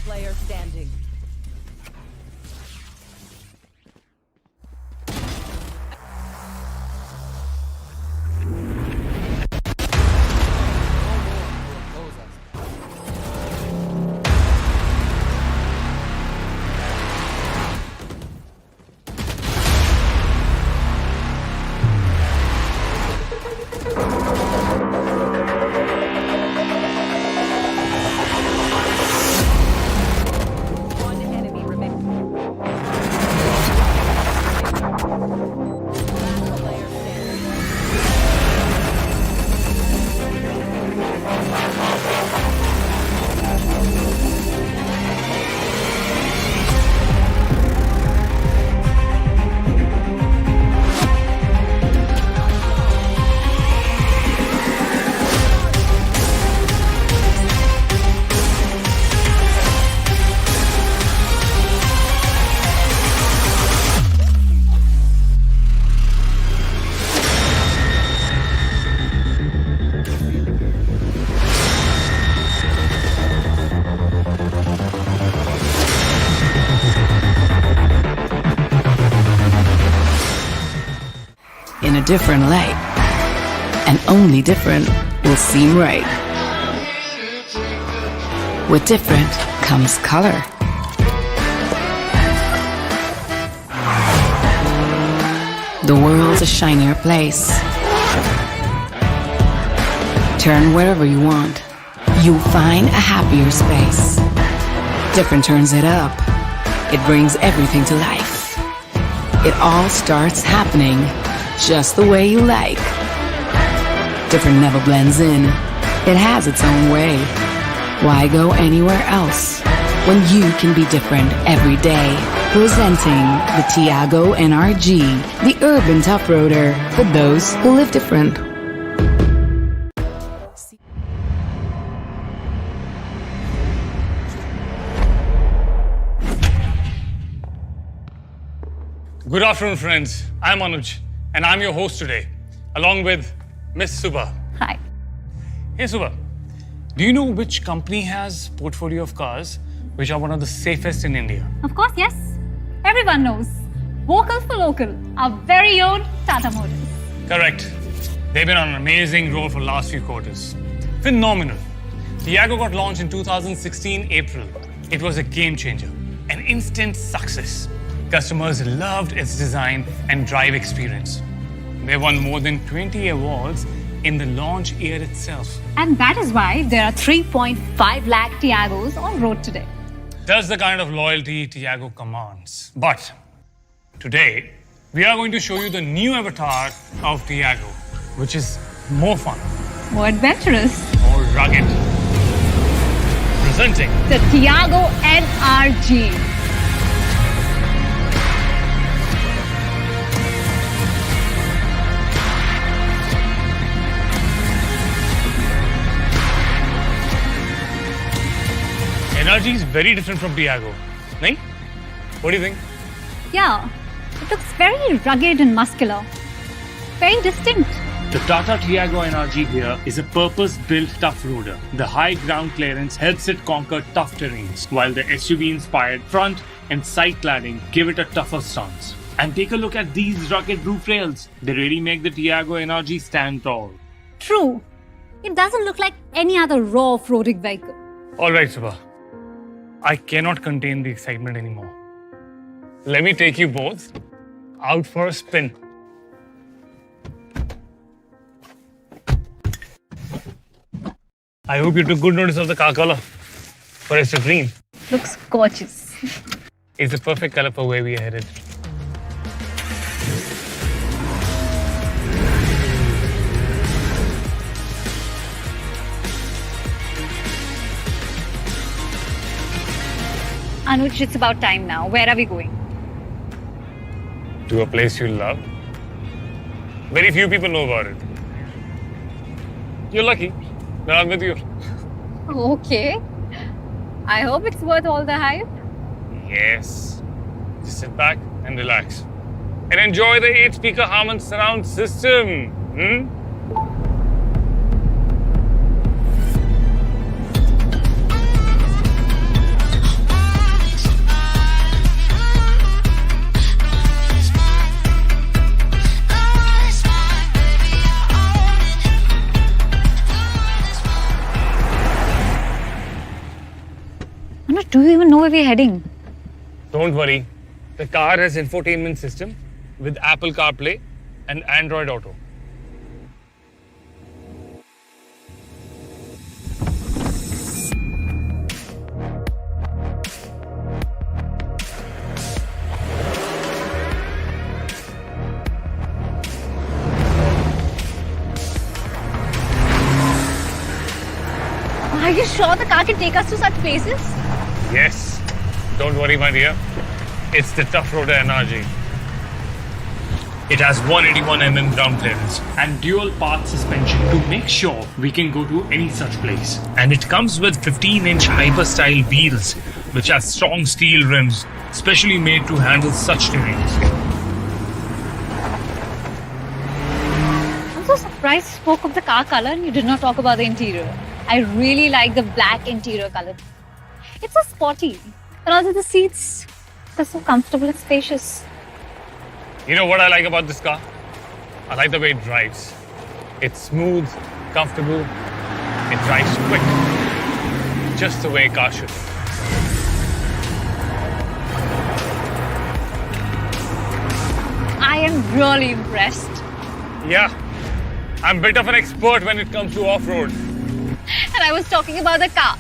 player standing. One enemy remaining. Last player standing. In a different light, and only different will seem right. With different comes color. The world's a shinier place. Turn wherever you want. You'll find a happier space. Different turns it up. It brings everything to life. It all starts happening just the way you like. Different never blends in. It has its own way. Why go anywhere else when you can be different every day? Presenting the Tiago NRG, the urban tough roader for those who live different. Good afternoon, friends. I'm Anuj, and I'm your host today, along with Miss Subha. Hi. Hey, Subha, do you know which company has portfolio of cars which are one of the safest in India? Of course, yes. Everyone knows. Vocal for local, our very own Tata Motors. Correct. They've been on an amazing roll for the last few quarters. Phenomenal. Tiago got launched in 2016 April. It was a game changer, an instant success. Customers loved its design and drive experience. They won more than 20 awards in the launch year itself. And that is why there are 3.5 lakh Tiagos on road today. That's the kind of loyalty Tiago commands. But today, we are going to show you the new avatar of Tiago, which is more fun, More adventurous. more rugged. Presenting The Tiago NRG. NRG is very different from Tiago. Nahin? What do you think? Yeah, it looks very rugged and muscular. Very distinct. The Tata Tiago NRG here is a purpose-built tough roader. The high ground clearance helps it conquer tough terrains, while the SUV-inspired front and side cladding give it a tougher stance. And take a look at these rugged roof rails. They really make the Tiago NRG stand tall. True. It doesn't look like any other raw off-roading vehicle. All right, Subha. I cannot contain the excitement anymore. Let me take you both out for a spin. I hope you took good notice of the car color. For it's a green. Looks gorgeous. It's the perfect color for where we are headed. Anuj, it's about time now. Where are we going? To a place you love. Very few people know about it. You're lucky that I'm with you. Okay. I hope it's worth all the hype. Yes. Just sit back and relax. And enjoy the 8-speaker Harman surround system. Do you even know where we're heading? Don't worry. The car has infotainment system with Apple CarPlay and Android Auto. Are you sure the car can take us to such places? Yes. Don't worry, my dear. It's the Tough Roader NRG. It has 181 ground clearance. and dual path suspension to make sure we can go to any such place. And it comes with 15-inch hyper-style wheels, which have strong steel rims, specially made to handle such terrains. I'm so surprised you spoke of the car color and you did not talk about the interior. I really like the black interior color. It's so sporty. And also the seats, they're so comfortable and spacious. You know what I like about this car? I like the way it drives. It's smooth, comfortable, it drives quick. Just the way a car should. I am really impressed. Yeah, I'm a bit of an expert when it comes to off-road. And I was talking about the car.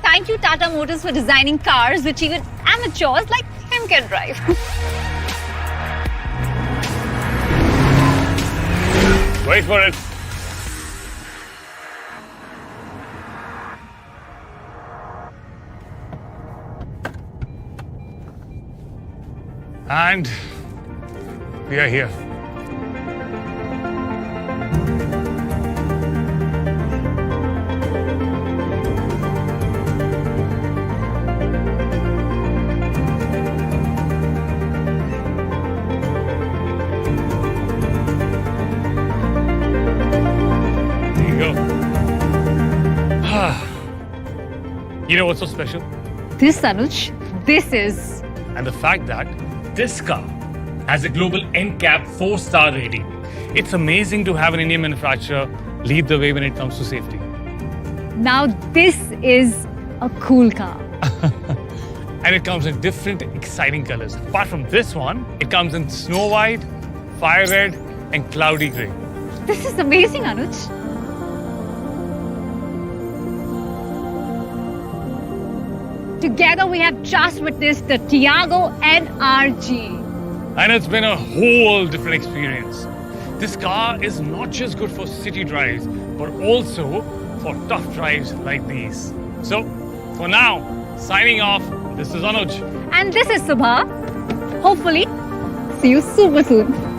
Thank you, Tata Motors, for designing cars which even amateurs like him can drive. Wait for it. And we are here. You know what's so special? This, Anuj, this is. And the fact that this car has a global NCAP 4-star rating. It's amazing to have an Indian manufacturer lead the way when it comes to safety. Now, this is a cool car. And it comes in different exciting colors. Apart from this one, it comes in snow white, fire red, and cloudy grey. This is amazing, Anuj. Together, we have just witnessed the Tiago NRG. And it's been a whole different experience. This car is not just good for city drives, but also for tough drives like these. So, for now, signing off, this is Anuj. And this is Subha. Hopefully, see you super soon.